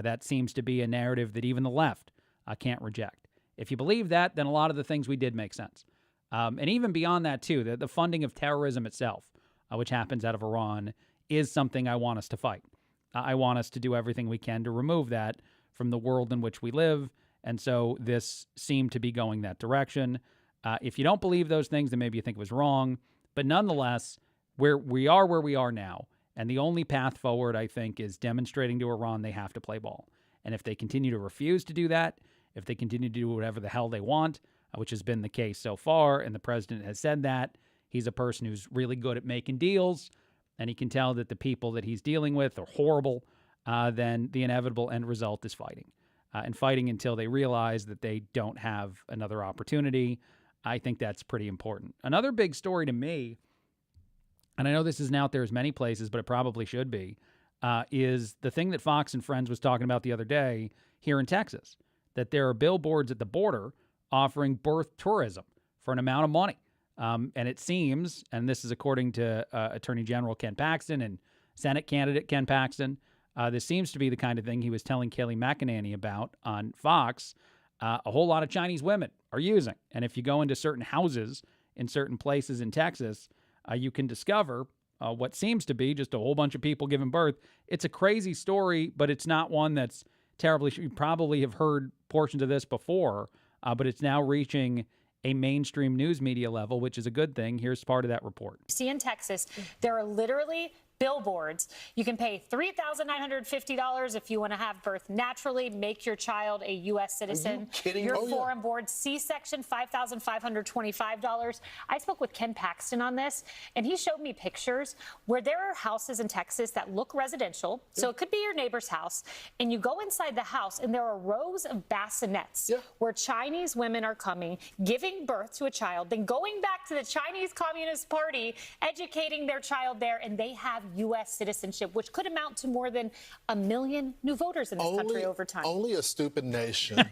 That seems to be a narrative that even the left can't reject. If you believe that, then a lot of the things we did make sense. And even beyond that, too, the funding of terrorism itself, which happens out of Iran, is something I want us to fight. I want us to do everything we can to remove that from the world in which we live. And so this seemed to be going that direction. If you don't believe those things, then maybe you think it was wrong. But nonetheless, where we are now, and the only path forward, I think, is demonstrating to Iran they have to play ball. And if they continue to refuse to do that, if they continue to do whatever the hell they want, which has been the case so far, and the president has said that, he's a person who's really good at making deals, and he can tell that the people that he's dealing with are horrible, then the inevitable end result is fighting. And fighting until they realize that they don't have another opportunity. I think that's pretty important. Another big story to me, and I know this isn't out there as many places, but it probably should be, is the thing that Fox and Friends was talking about the other day here in Texas. that there are billboards at the border offering birth tourism for an amount of money. And it seems, and this is according to Attorney General Ken Paxton and Senate candidate Ken Paxton, this seems to be the kind of thing he was telling Kayleigh McEnany about on Fox. A whole lot of Chinese women are using. And if you go into certain houses in certain places in Texas, you can discover what seems to be just a whole bunch of people giving birth. It's a crazy story, but it's not one that's terribly. You probably have heard portions of this before, but it's now reaching a mainstream news media level, which is a good thing. Here's part of that report.
See, in Texas, there are literally billboards. You can pay $3,950 if you want to have birth naturally, make your child a U.S. citizen.
Are you kidding?
You're
Oh, yeah.
foreign board. C-section, $5,525. I spoke with Ken Paxton on this, and he showed me pictures where there are houses in Texas that look residential. So it could be your neighbor's house, and you go inside the house, and there are rows of bassinets where Chinese women are coming, giving birth to a child, then going back to the Chinese Communist Party, educating their child there, and they have U.S. citizenship, which could amount to more than 1 million new voters in this country over time.
Only a stupid nation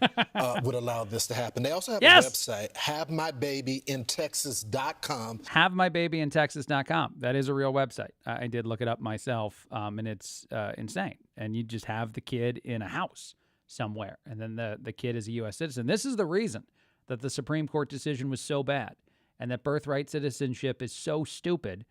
would allow this to happen. They also have a website, HaveMyBabyInTexas.com.
HaveMyBabyInTexas.com. That is a real website. I did look it up myself, and it's insane. And you just have the kid in a house somewhere, and then the kid is a U.S. citizen. This is the reason that the Supreme Court decision was so bad and that birthright citizenship is so stupid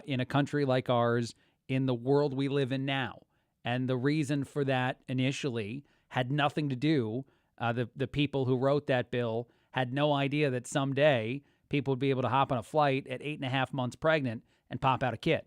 in a country like ours, in the world we live in now. And the reason for that initially had nothing to do, the people who wrote that bill had no idea that someday people would be able to hop on a flight at 8.5 months pregnant and pop out a kid.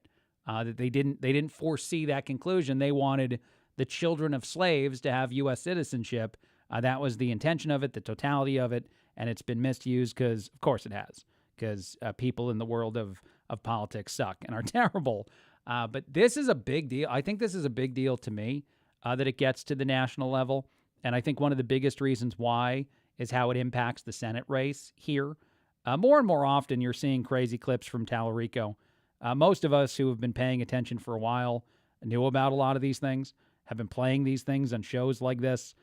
That they didn't foresee that conclusion. They wanted the children of slaves to have U.S. citizenship. That was the intention of it, the totality of it, and it's been misused because, of course it has, because people in the world of politics suck and are terrible. But this is a big deal. I think this is a big deal to me, that it gets to the national level. And I think one of the biggest reasons why is how it impacts the Senate race here. More and more often, you're seeing crazy clips from Tallarico. Most of us who have been paying attention for a while knew about a lot of these things, have been playing these things on shows like this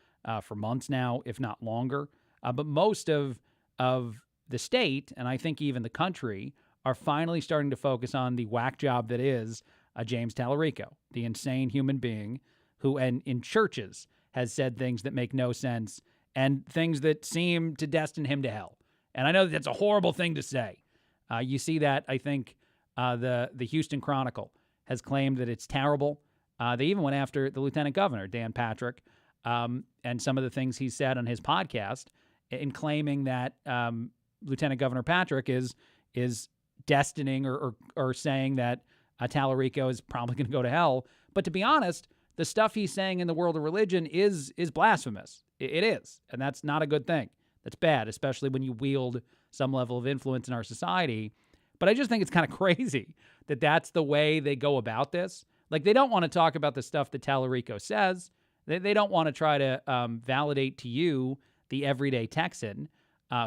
for months now, if not longer. But most of the state, and I think even the country, are finally starting to focus on the whack job that is James Tallarico, the insane human being who, and in churches, has said things that make no sense and things that seem to destine him to hell. And I know that's a horrible thing to say. You see that, I think, the Houston Chronicle has claimed that it's terrible. They even went after the lieutenant governor, Dan Patrick, and some of the things he said on his podcast in claiming that Lieutenant Governor Patrick is destining or saying that Tallarico is probably going to go to hell. But to be honest, the stuff he's saying in the world of religion is blasphemous. It is. And that's not a good thing. That's bad, especially when you wield some level of influence in our society. But I just think it's kind of crazy that that's the way they go about this. Like, they don't want to talk about the stuff that Tallarico says. They don't want to try to validate to you, the everyday Texan,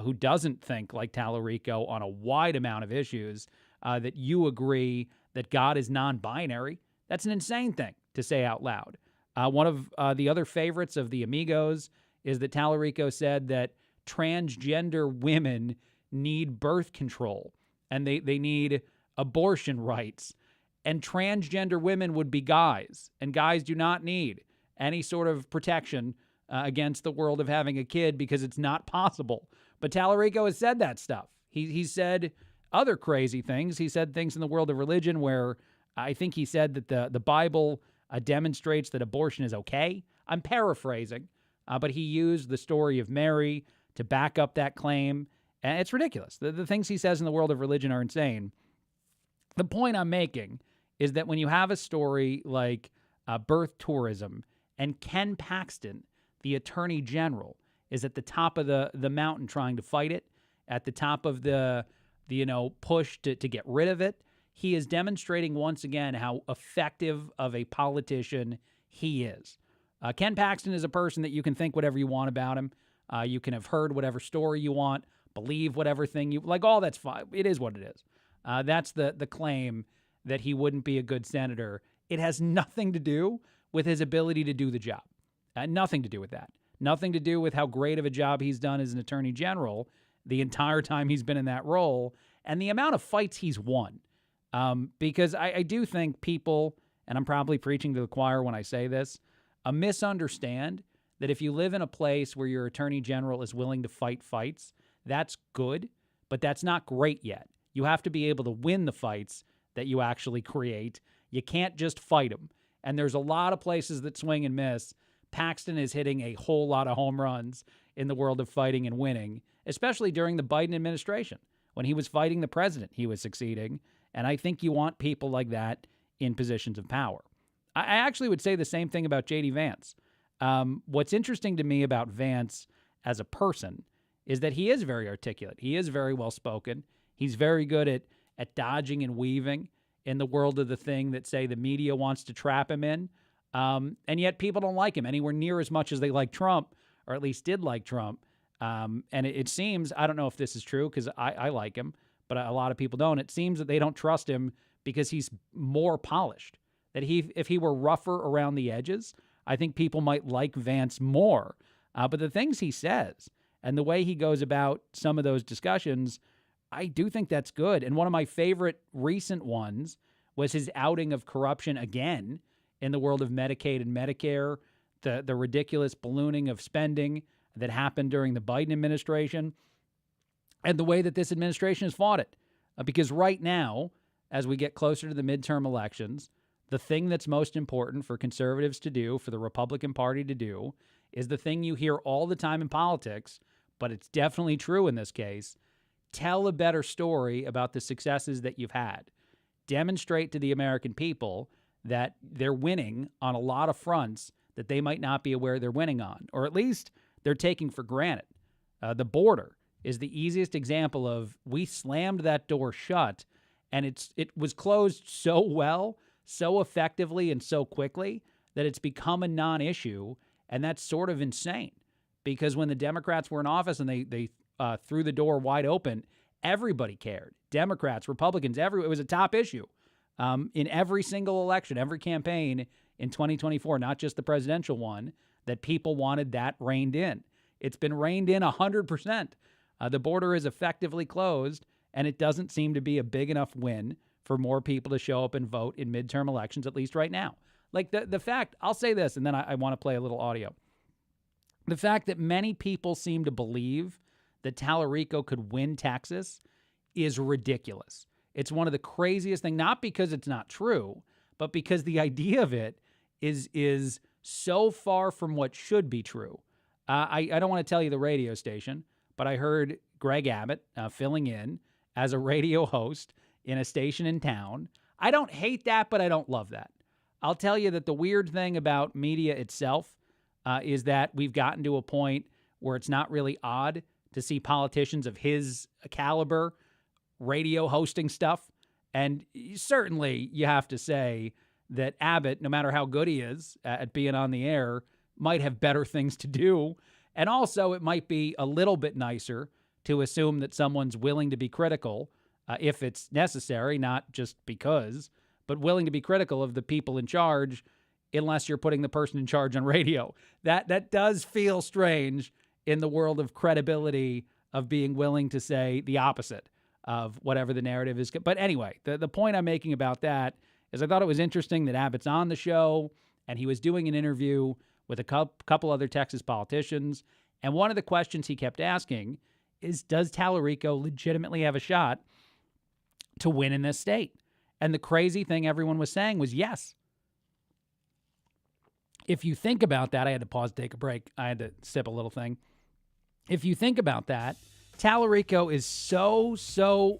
who doesn't think like Tallarico on a wide amount of issues, that you agree that God is non-binary. That's an insane thing to say out loud. One of the other favorites of the Amigos is that Tallarico said that transgender women need birth control and they need abortion rights. And transgender women would be guys, and guys do not need any sort of protection against the world of having a kid because it's not possible. But Tallarico has said that stuff. He said other crazy things. He said things in the world of religion where I think he said that the Bible demonstrates that abortion is okay. I'm paraphrasing, but he used the story of Mary to back up that claim. And it's ridiculous. The things he says in the world of religion are insane. The point I'm making is that when you have a story like birth tourism and Ken Paxton, the Attorney General, is at the top of the mountain trying to fight it, at the top of the push to get rid of it, he is demonstrating once again how effective of a politician he is. Ken Paxton is a person that you can think whatever you want about him. You can have heard whatever story you want, believe whatever thing you like. All that's fine. It is what it is. That's the claim that he wouldn't be a good senator. It has nothing to do with his ability to do the job. Nothing to do with that. Nothing to do with how great of a job he's done as an attorney general the entire time he's been in that role and the amount of fights he's won. Because I do think people, and I'm probably preaching to the choir when I say this, misunderstand that if you live in a place where your attorney general is willing to fight fights, that's good, but that's not great yet. You have to be able to win the fights that you actually create. You can't just fight them. And there's a lot of places that swing and miss. Paxton is hitting a whole lot of home runs in the world of fighting and winning, especially during the Biden administration. When he was fighting the president, he was succeeding. And I think you want people like that in positions of power. I actually would say the same thing about J.D. Vance. What's interesting to me about Vance as a person is that he is very articulate. He is very well-spoken. He's very good at dodging and weaving in the world of the thing that, say, the media wants to trap him in. And yet people don't like him anywhere near as much as they like Trump, or at least did like Trump. And it seems, I don't know if this is true because I like him, but a lot of people don't. It seems that they don't trust him because he's more polished. That if he were rougher around the edges, I think people might like Vance more. But the things he says and the way he goes about some of those discussions, I do think that's good. And one of my favorite recent ones was his outing of corruption again in the world of Medicaid and Medicare, the ridiculous ballooning of spending that happened during the Biden administration, and the way that this administration has fought it. Because right now, as we get closer to the midterm elections, the thing that's most important for conservatives to do, for the Republican Party to do, is the thing you hear all the time in politics, but it's definitely true in this case. Tell a better story about the successes that you've had. Demonstrate to the American people that they're winning on a lot of fronts that they might not be aware they're winning on, or at least they're taking for granted. The border is the easiest example of we slammed that door shut, and it was closed so well, so effectively, and so quickly that it's become a non-issue, and that's sort of insane. Because when the Democrats were in office and they threw the door wide open, everybody cared. Democrats, Republicans, it was a top issue in every single election, every campaign in 2024, not just the presidential one, that people wanted that reined in. It's been reined in 100%. The border is effectively closed, and it doesn't seem to be a big enough win for more people to show up and vote in midterm elections, at least right now. Like the fact, I'll say this, and then I want to play a little audio. The fact that many people seem to believe that Tallarico could win Texas is ridiculous. It's one of the craziest things, not because it's not true, but because the idea of it is so far from what should be true. I don't want to tell you the radio station, but I heard Greg Abbott filling in as a radio host in a station in town. I don't hate that, but I don't love that. I'll tell you that the weird thing about media itself is that we've gotten to a point where it's not really odd to see politicians of his caliber radio hosting stuff. And certainly you have to say that Abbott, no matter how good he is at being on the air, might have better things to do. And also it might be a little bit nicer to assume that someone's willing to be critical if it's necessary, not just because, but willing to be critical of the people in charge unless you're putting the person in charge on radio. That does feel strange in the world of credibility of being willing to say the opposite of whatever the narrative is. But anyway, the point I'm making about that is I thought it was interesting that Abbott's on the show and he was doing an interview with a couple other Texas politicians. And one of the questions he kept asking is, does Tallarico legitimately have a shot to win in this state? And the crazy thing everyone was saying was yes. If you think about that, I had to pause, take a break. I had to sip a little thing. If you think about that, Tallarico is so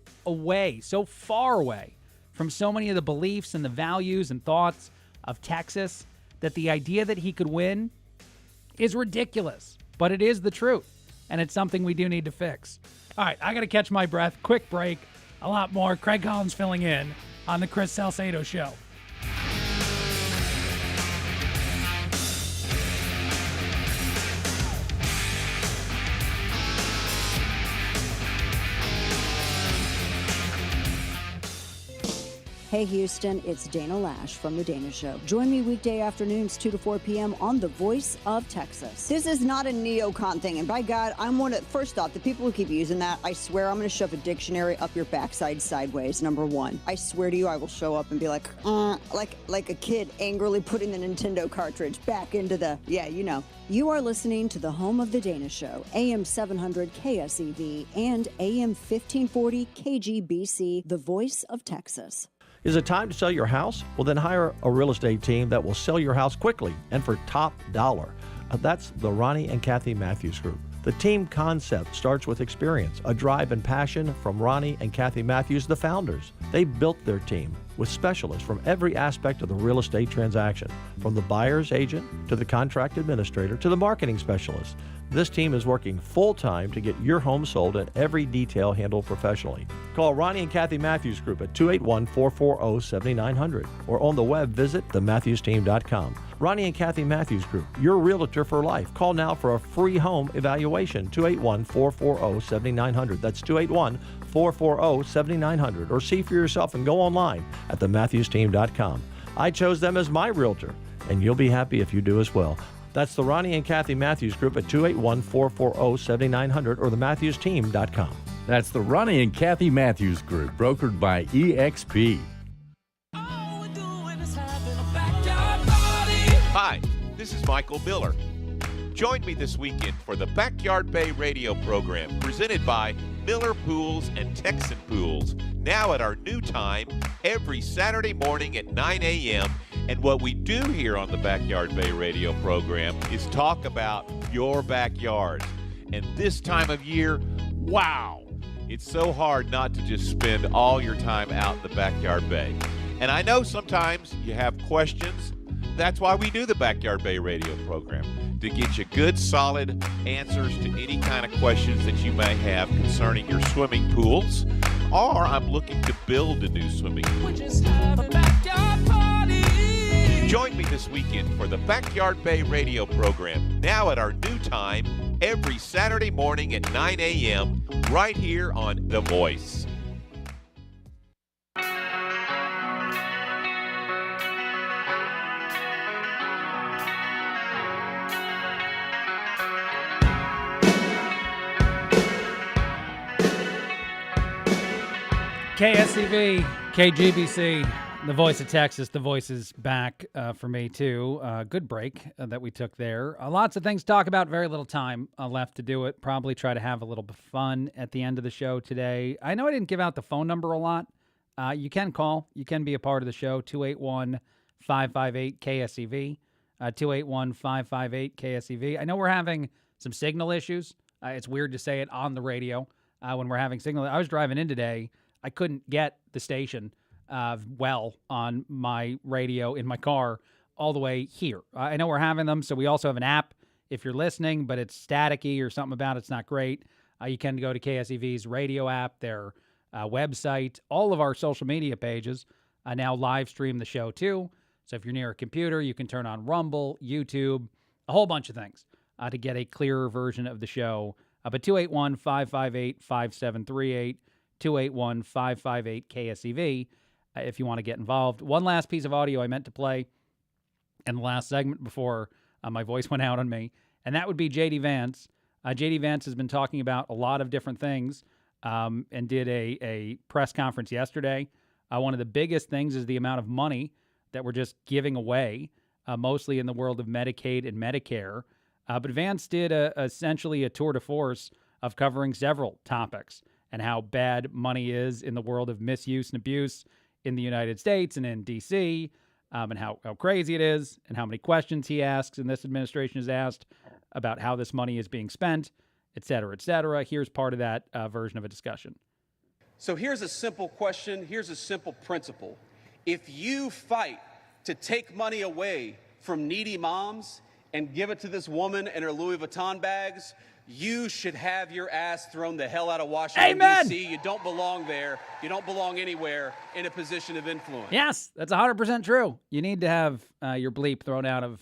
far away from so many of the beliefs and the values and thoughts of Texas that the idea that he could win is ridiculous. But it is the truth, and it's something we do need to fix. All right, I got to catch my breath. Quick break. A lot more. Craig Collins filling in on the Chris Salcedo Show.
Hey Houston, it's Dana Lash from The Dana Show. Join me weekday afternoons 2 to 4 p.m. on The Voice of Texas. This is not a neocon thing, and by God, I'm one of, first off, the people who keep using that, I swear I'm going to shove a dictionary up your backside sideways, number one. I swear to you, I will show up and be like a kid angrily putting the Nintendo cartridge back into the, yeah, you know. You are listening to the home of The Dana Show, AM 700 KSEV and AM 1540 KGBC, The Voice of Texas.
Is it time to sell your house? Well, then hire a real estate team that will sell your house quickly and for top dollar. That's the Ronnie and Kathy Matthews Group. The team concept starts with experience, a drive and passion from Ronnie and Kathy Matthews, the founders. They built their team with specialists from every aspect of the real estate transaction, from the buyer's agent to the contract administrator to the marketing specialist. This team is working full-time to get your home sold and every detail handled professionally. Call Ronnie and Kathy Matthews Group at 281-440-7900 or on the web visit thematthewsteam.com. Ronnie and Kathy Matthews Group, your realtor for life. Call now for a free home evaluation, 281-440-7900. That's 281-440-7900. Or see for yourself and go online at thematthewsteam.com. I chose them as my realtor, and you'll be happy if you do as well. That's the Ronnie and Kathy Matthews Group at 281-440-7900 or thematthewsteam.com.
That's the Ronnie and Kathy Matthews Group, brokered by EXP.
Hi, this is Michael Miller. Join me this weekend for the Backyard Bay radio program presented by Miller Pools and Texan Pools, now at our new time every Saturday morning at 9 a.m. And what we do here on the Backyard Bay radio program is talk about your backyard. And this time of year, wow, it's so hard not to just spend all your time out in the Backyard Bay. And I know sometimes you have questions. That's why we do the Backyard Bay radio program, to get you good, solid answers to any kind of questions that you may have concerning your swimming pools, or I'm looking to build a new swimming pool. Join me this weekend for the Backyard Bay radio program, now at our new time, every Saturday morning at 9 a.m., right here on The Voice.
KSEV, KGBC, the Voice of Texas. The Voice is back for me, too. Good break that we took there. Lots of things to talk about, very little time left to do it. Probably try to have a little bit of fun at the end of the show today. I know I didn't give out the phone number a lot. You can call. You can be a part of the show, 281-558-KSEV, 281-558-KSEV. I know we're having some signal issues. It's weird to say it on the radio when we're having signal. I was driving in today. I couldn't get the station well on my radio in my car all the way here. I know we're having them, so we also have an app if you're listening, but it's staticky or something about it's not great. You can go to KSEV's radio app, their website, all of our social media pages now live stream the show too. So if you're near a computer, you can turn on Rumble, YouTube, a whole bunch of things to get a clearer version of the show. But 281-558-5738. 281-558-KSEV if you want to get involved. One last piece of audio I meant to play in the last segment before my voice went out on me, and that would be J.D. Vance. J.D. Vance has been talking about a lot of different things and did a press conference yesterday. One of the biggest things is the amount of money that we're just giving away, mostly in the world of Medicaid and Medicare. But Vance did essentially a tour de force of covering several topics and how bad money is in the world of misuse and abuse in the United States and in D.C., and how crazy it is, and how many questions he asks and this administration has asked about how this money is being spent, et cetera, et cetera. Here's part of that version of a discussion.
So here's a simple question. Here's a simple principle. If you fight to take money away from needy moms and give it to this woman and her Louis Vuitton bags, you should have your ass thrown the hell out of Washington, D.C. You don't belong there. You don't belong anywhere in a position of influence.
Yes, that's 100% true. You need to have your bleep thrown out of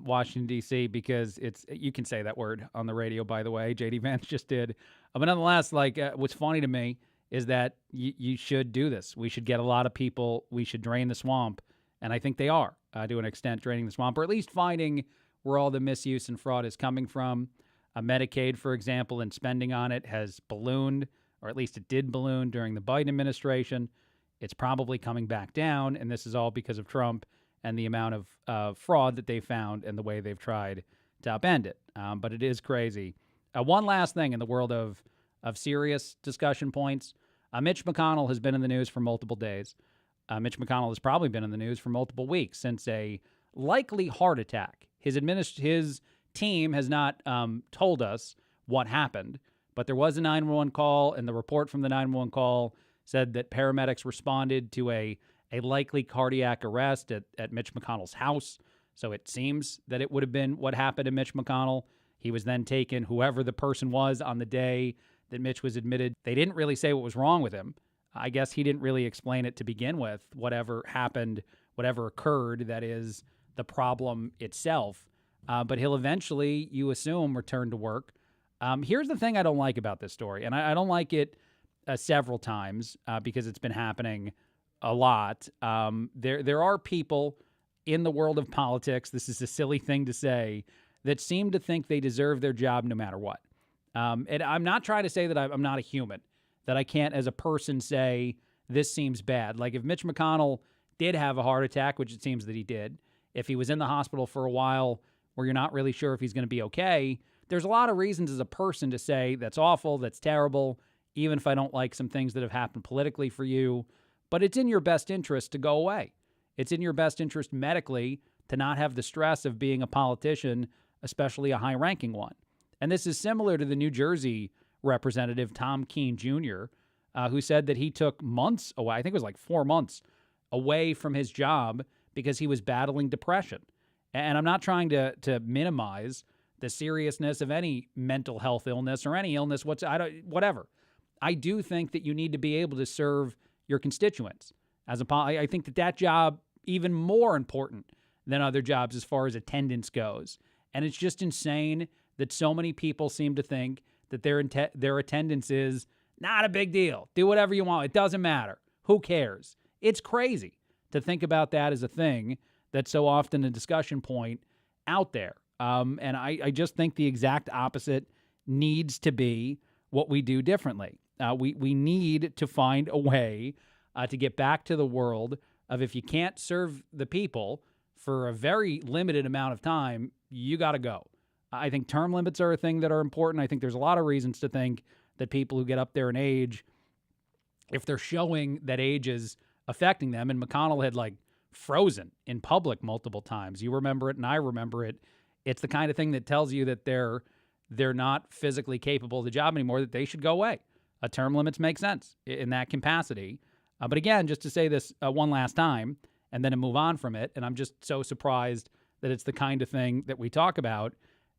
Washington, D.C. because you can say that word on the radio, by the way. J.D. Vance just did. But nonetheless, what's funny to me is that you should do this. We should get a lot of people. We should drain the swamp. And I think they are, to an extent, draining the swamp, or at least finding where all the misuse and fraud is coming from. Medicaid, for example, and spending on it has ballooned, or at least it did balloon during the Biden administration. It's probably coming back down, and this is all because of Trump and the amount of fraud that they found and the way they've tried to upend it. But it is crazy. One last thing in the world of serious discussion points. Mitch McConnell has been in the news for multiple days. Mitch McConnell has probably been in the news for multiple weeks since a likely heart attack. His team has not told us what happened, but there was a 911 call, and the report from the 911 call said that paramedics responded to a likely cardiac arrest at Mitch McConnell's house. So it seems that it would have been what happened to Mitch McConnell. He was then taken, whoever the person was on the day that Mitch was admitted. They didn't really say what was wrong with him. I guess he didn't really explain it to begin with, whatever happened, whatever occurred, that is the problem itself. But he'll eventually, you assume, return to work. Here's the thing I don't like about this story, and I don't like it several times because it's been happening a lot. There are people in the world of politics, this is a silly thing to say, that seem to think they deserve their job no matter what. And I'm not trying to say that I'm not a human, that I can't as a person say this seems bad. Like if Mitch McConnell did have a heart attack, which it seems that he did, if he was in the hospital for a while where you're not really sure if he's going to be okay, there's a lot of reasons as a person to say that's awful, that's terrible, even if I don't like some things that have happened politically for you. But it's in your best interest to go away. It's in your best interest medically to not have the stress of being a politician, especially a high-ranking one. And this is similar to the New Jersey representative, Tom Keene Jr., who said that he took months away, I think it was like 4 months, away from his job because he was battling depression. And I'm not trying to minimize the seriousness of any mental health illness or any illness, whatever. I do think that you need to be able to serve your constituents. I think that job even more important than other jobs as far as attendance goes. And it's just insane that so many people seem to think that their attendance is not a big deal. Do whatever you want. It doesn't matter. Who cares? It's crazy to think about that as a thing that's so often a discussion point out there. And I just think the exact opposite needs to be what we do differently. We need to find a way to get back to the world of if you can't serve the people for a very limited amount of time, you got to go. I think term limits are a thing that are important. I think there's a lot of reasons to think that people who get up there in age, if they're showing that age is affecting them, and McConnell had frozen in public multiple times. You remember it and I remember it. It's the kind of thing that tells you that they're not physically capable of the job anymore, that they should go away. Term limits make sense in that capacity. But again, just to say this one last time and then to move on from it, and I'm just so surprised that it's the kind of thing that we talk about.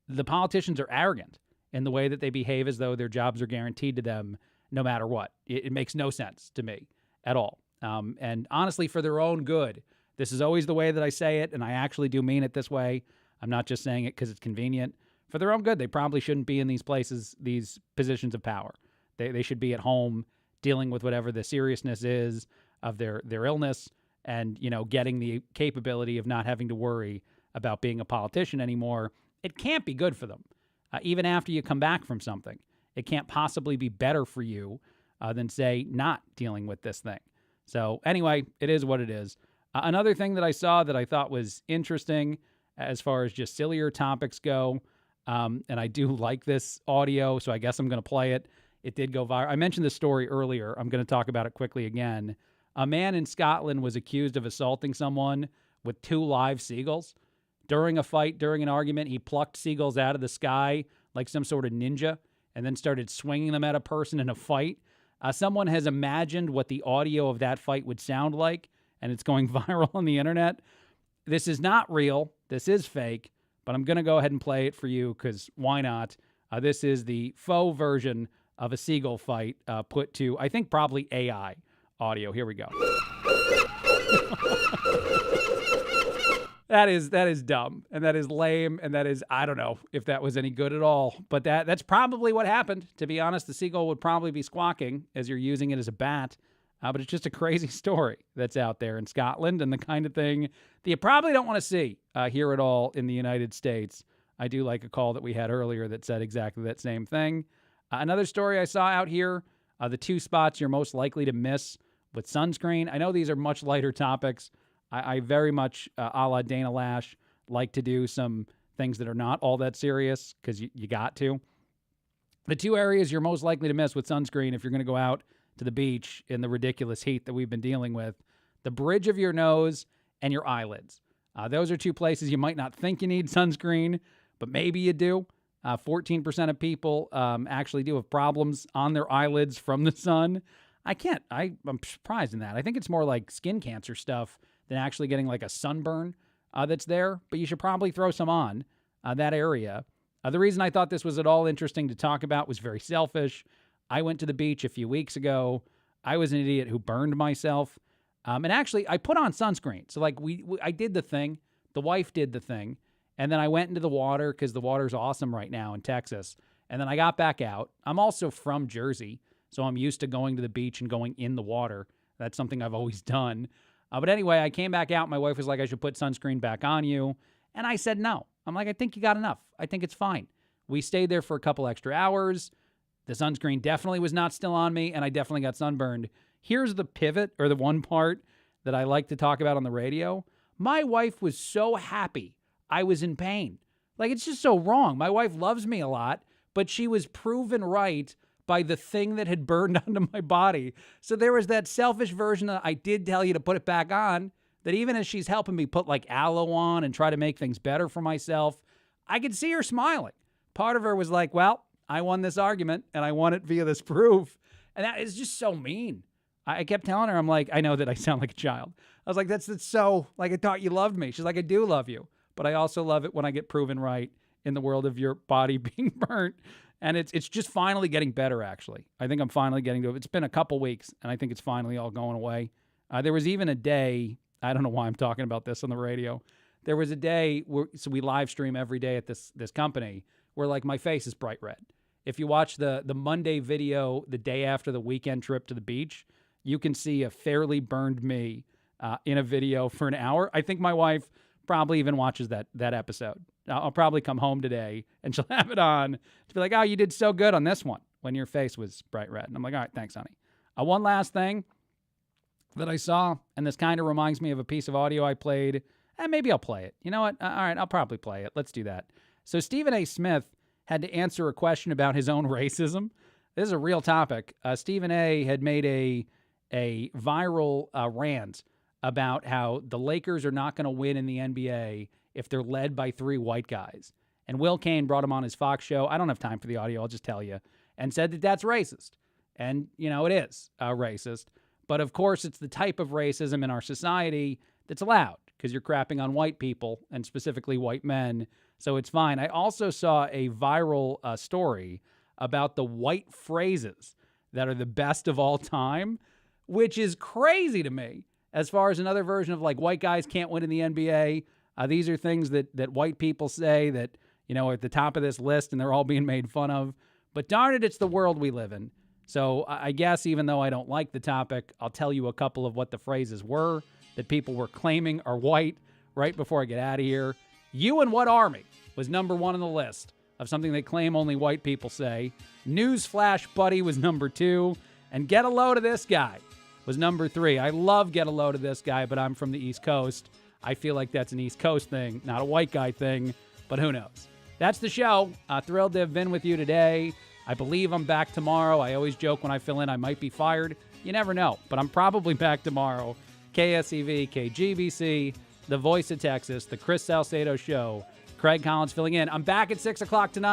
The politicians are arrogant in the way that they behave as though their jobs are guaranteed to them no matter what. It makes no sense to me at all. And honestly, for their own good, this is always the way that I say it, and I actually do mean it this way. I'm not just saying it because it's convenient. For their own good, they probably shouldn't be in these places, these positions of power. They should be at home dealing with whatever the seriousness is of their illness and, getting the capability of not having to worry about being a politician anymore. It can't be good for them. Even after you come back from something, it can't possibly be better for you than, say, not dealing with this thing. So anyway, it is what it is. Another thing that I saw that I thought was interesting as far as just sillier topics go, and I do like this audio, so I guess I'm going to play it. It did go viral. I mentioned this story earlier. I'm going to talk about it quickly again. A man in Scotland was accused of assaulting someone with 2 live seagulls. During a fight, during an argument, he plucked seagulls out of the sky like some sort of ninja and then started swinging them at a person in a fight. Someone has imagined what the audio of that fight would sound like, and it's going viral on the internet. This is not real. This is fake, but I'm going to go ahead and play it for you because why not? This is the faux version of a seagull fight put to, I think, probably AI audio. Here we go. That is dumb, and that is lame, and that is, I don't know if that was any good at all. But that's probably what happened. To be honest, the seagull would probably be squawking as you're using it as a bat. But it's just a crazy story that's out there in Scotland, and the kind of thing that you probably don't want to see here at all in the United States. I do like a call that we had earlier that said exactly that same thing. Another story I saw out here, the 2 spots you're most likely to miss with sunscreen. I know these are much lighter topics. I very much, a la Dana Lash, like to do some things that are not all that serious because you got to. The 2 areas you're most likely to miss with sunscreen if you're going to go out to the beach in the ridiculous heat that we've been dealing with, the bridge of your nose and your eyelids. Those are 2 places you might not think you need sunscreen, but maybe you do. 14% of people actually do have problems on their eyelids from the sun. I'm surprised in that. I think it's more like skin cancer stuff than actually getting like a sunburn that's there, but you should probably throw some on that area. The reason I thought this was at all interesting to talk about was very selfish. I went to the beach a few weeks ago. I was an idiot who burned myself. And actually, I put on sunscreen. So like I did the thing. The wife did the thing. And then I went into the water because the water's awesome right now in Texas. And then I got back out. I'm also from Jersey, so I'm used to going to the beach and going in the water. That's something I've always done. But anyway, I came back out. My wife was like, I should put sunscreen back on you. And I said no. I'm like, I think you got enough. I think it's fine. We stayed there for a couple extra hours. The sunscreen definitely was not still on me, and I definitely got sunburned. Here's the pivot, or the one part that I like to talk about on the radio. My wife was so happy I was in pain. Like, it's just so wrong. My wife loves me a lot, but she was proven right by the thing that had burned onto my body. So there was that selfish version that I did tell you to put it back on, that even as she's helping me put like aloe on and try to make things better for myself, I could see her smiling. Part of her was like, well, I won this argument and I won it via this proof. And that is just so mean. I kept telling her, I'm like, I know that I sound like a child. I was like, that's so, like, I thought you loved me. She's like, I do love you. But I also love it when I get proven right in the world of your body being burnt. And it's just finally getting better, actually. I think I'm finally getting to it. It's been a couple weeks, and I think it's finally all going away. There was even a day, I don't know why I'm talking about this on the radio. There was a day, so we live stream every day at this company, where, like, my face is bright red. If you watch the Monday video the day after the weekend trip to the beach, you can see a fairly burned me in a video for an hour. I think my wife probably even watches that episode. I'll probably come home today and she'll have it on to be like, oh, you did so good on this one when your face was bright red. And I'm like, all right, thanks, honey. One last thing that I saw, and this kind of reminds me of a piece of audio I played, and maybe I'll play it. You know what? All right, I'll probably play it. Let's do that. So Stephen A. Smith had to answer a question about his own racism. This is a real topic. Stephen A. had made a viral rant about how the Lakers are not going to win in the NBA if they're led by 3 white guys. And Will Cain brought him on his Fox show. I don't have time for the audio, I'll just tell you. And said that that's racist. And, you know, it is racist. But, of course, it's the type of racism in our society that's allowed because you're crapping on white people and specifically white men. So it's fine. I also saw a viral story about the white phrases that are the best of all time, which is crazy to me. As far as another version of, like, white guys can't win in the NBA, these are things that white people say that, you know, are at the top of this list and they're all being made fun of. But darn it, it's the world we live in. So I guess even though I don't like the topic, I'll tell you a couple of what the phrases were that people were claiming are white right before I get out of here. You and what army was number 1 on the list of something they claim only white people say. Newsflash buddy was number 2. And get a load of this guy was number 3. I love get a load of this guy, but I'm from the East Coast. I feel like that's an East Coast thing, not a white guy thing, but who knows? That's the show. Thrilled to have been with you today. I believe I'm back tomorrow. I always joke when I fill in I might be fired. You never know, but I'm probably back tomorrow. KSEV, KGBC, the voice of Texas, the Chris Salcedo Show. Craig Collins filling in. I'm back at 6 o'clock tonight.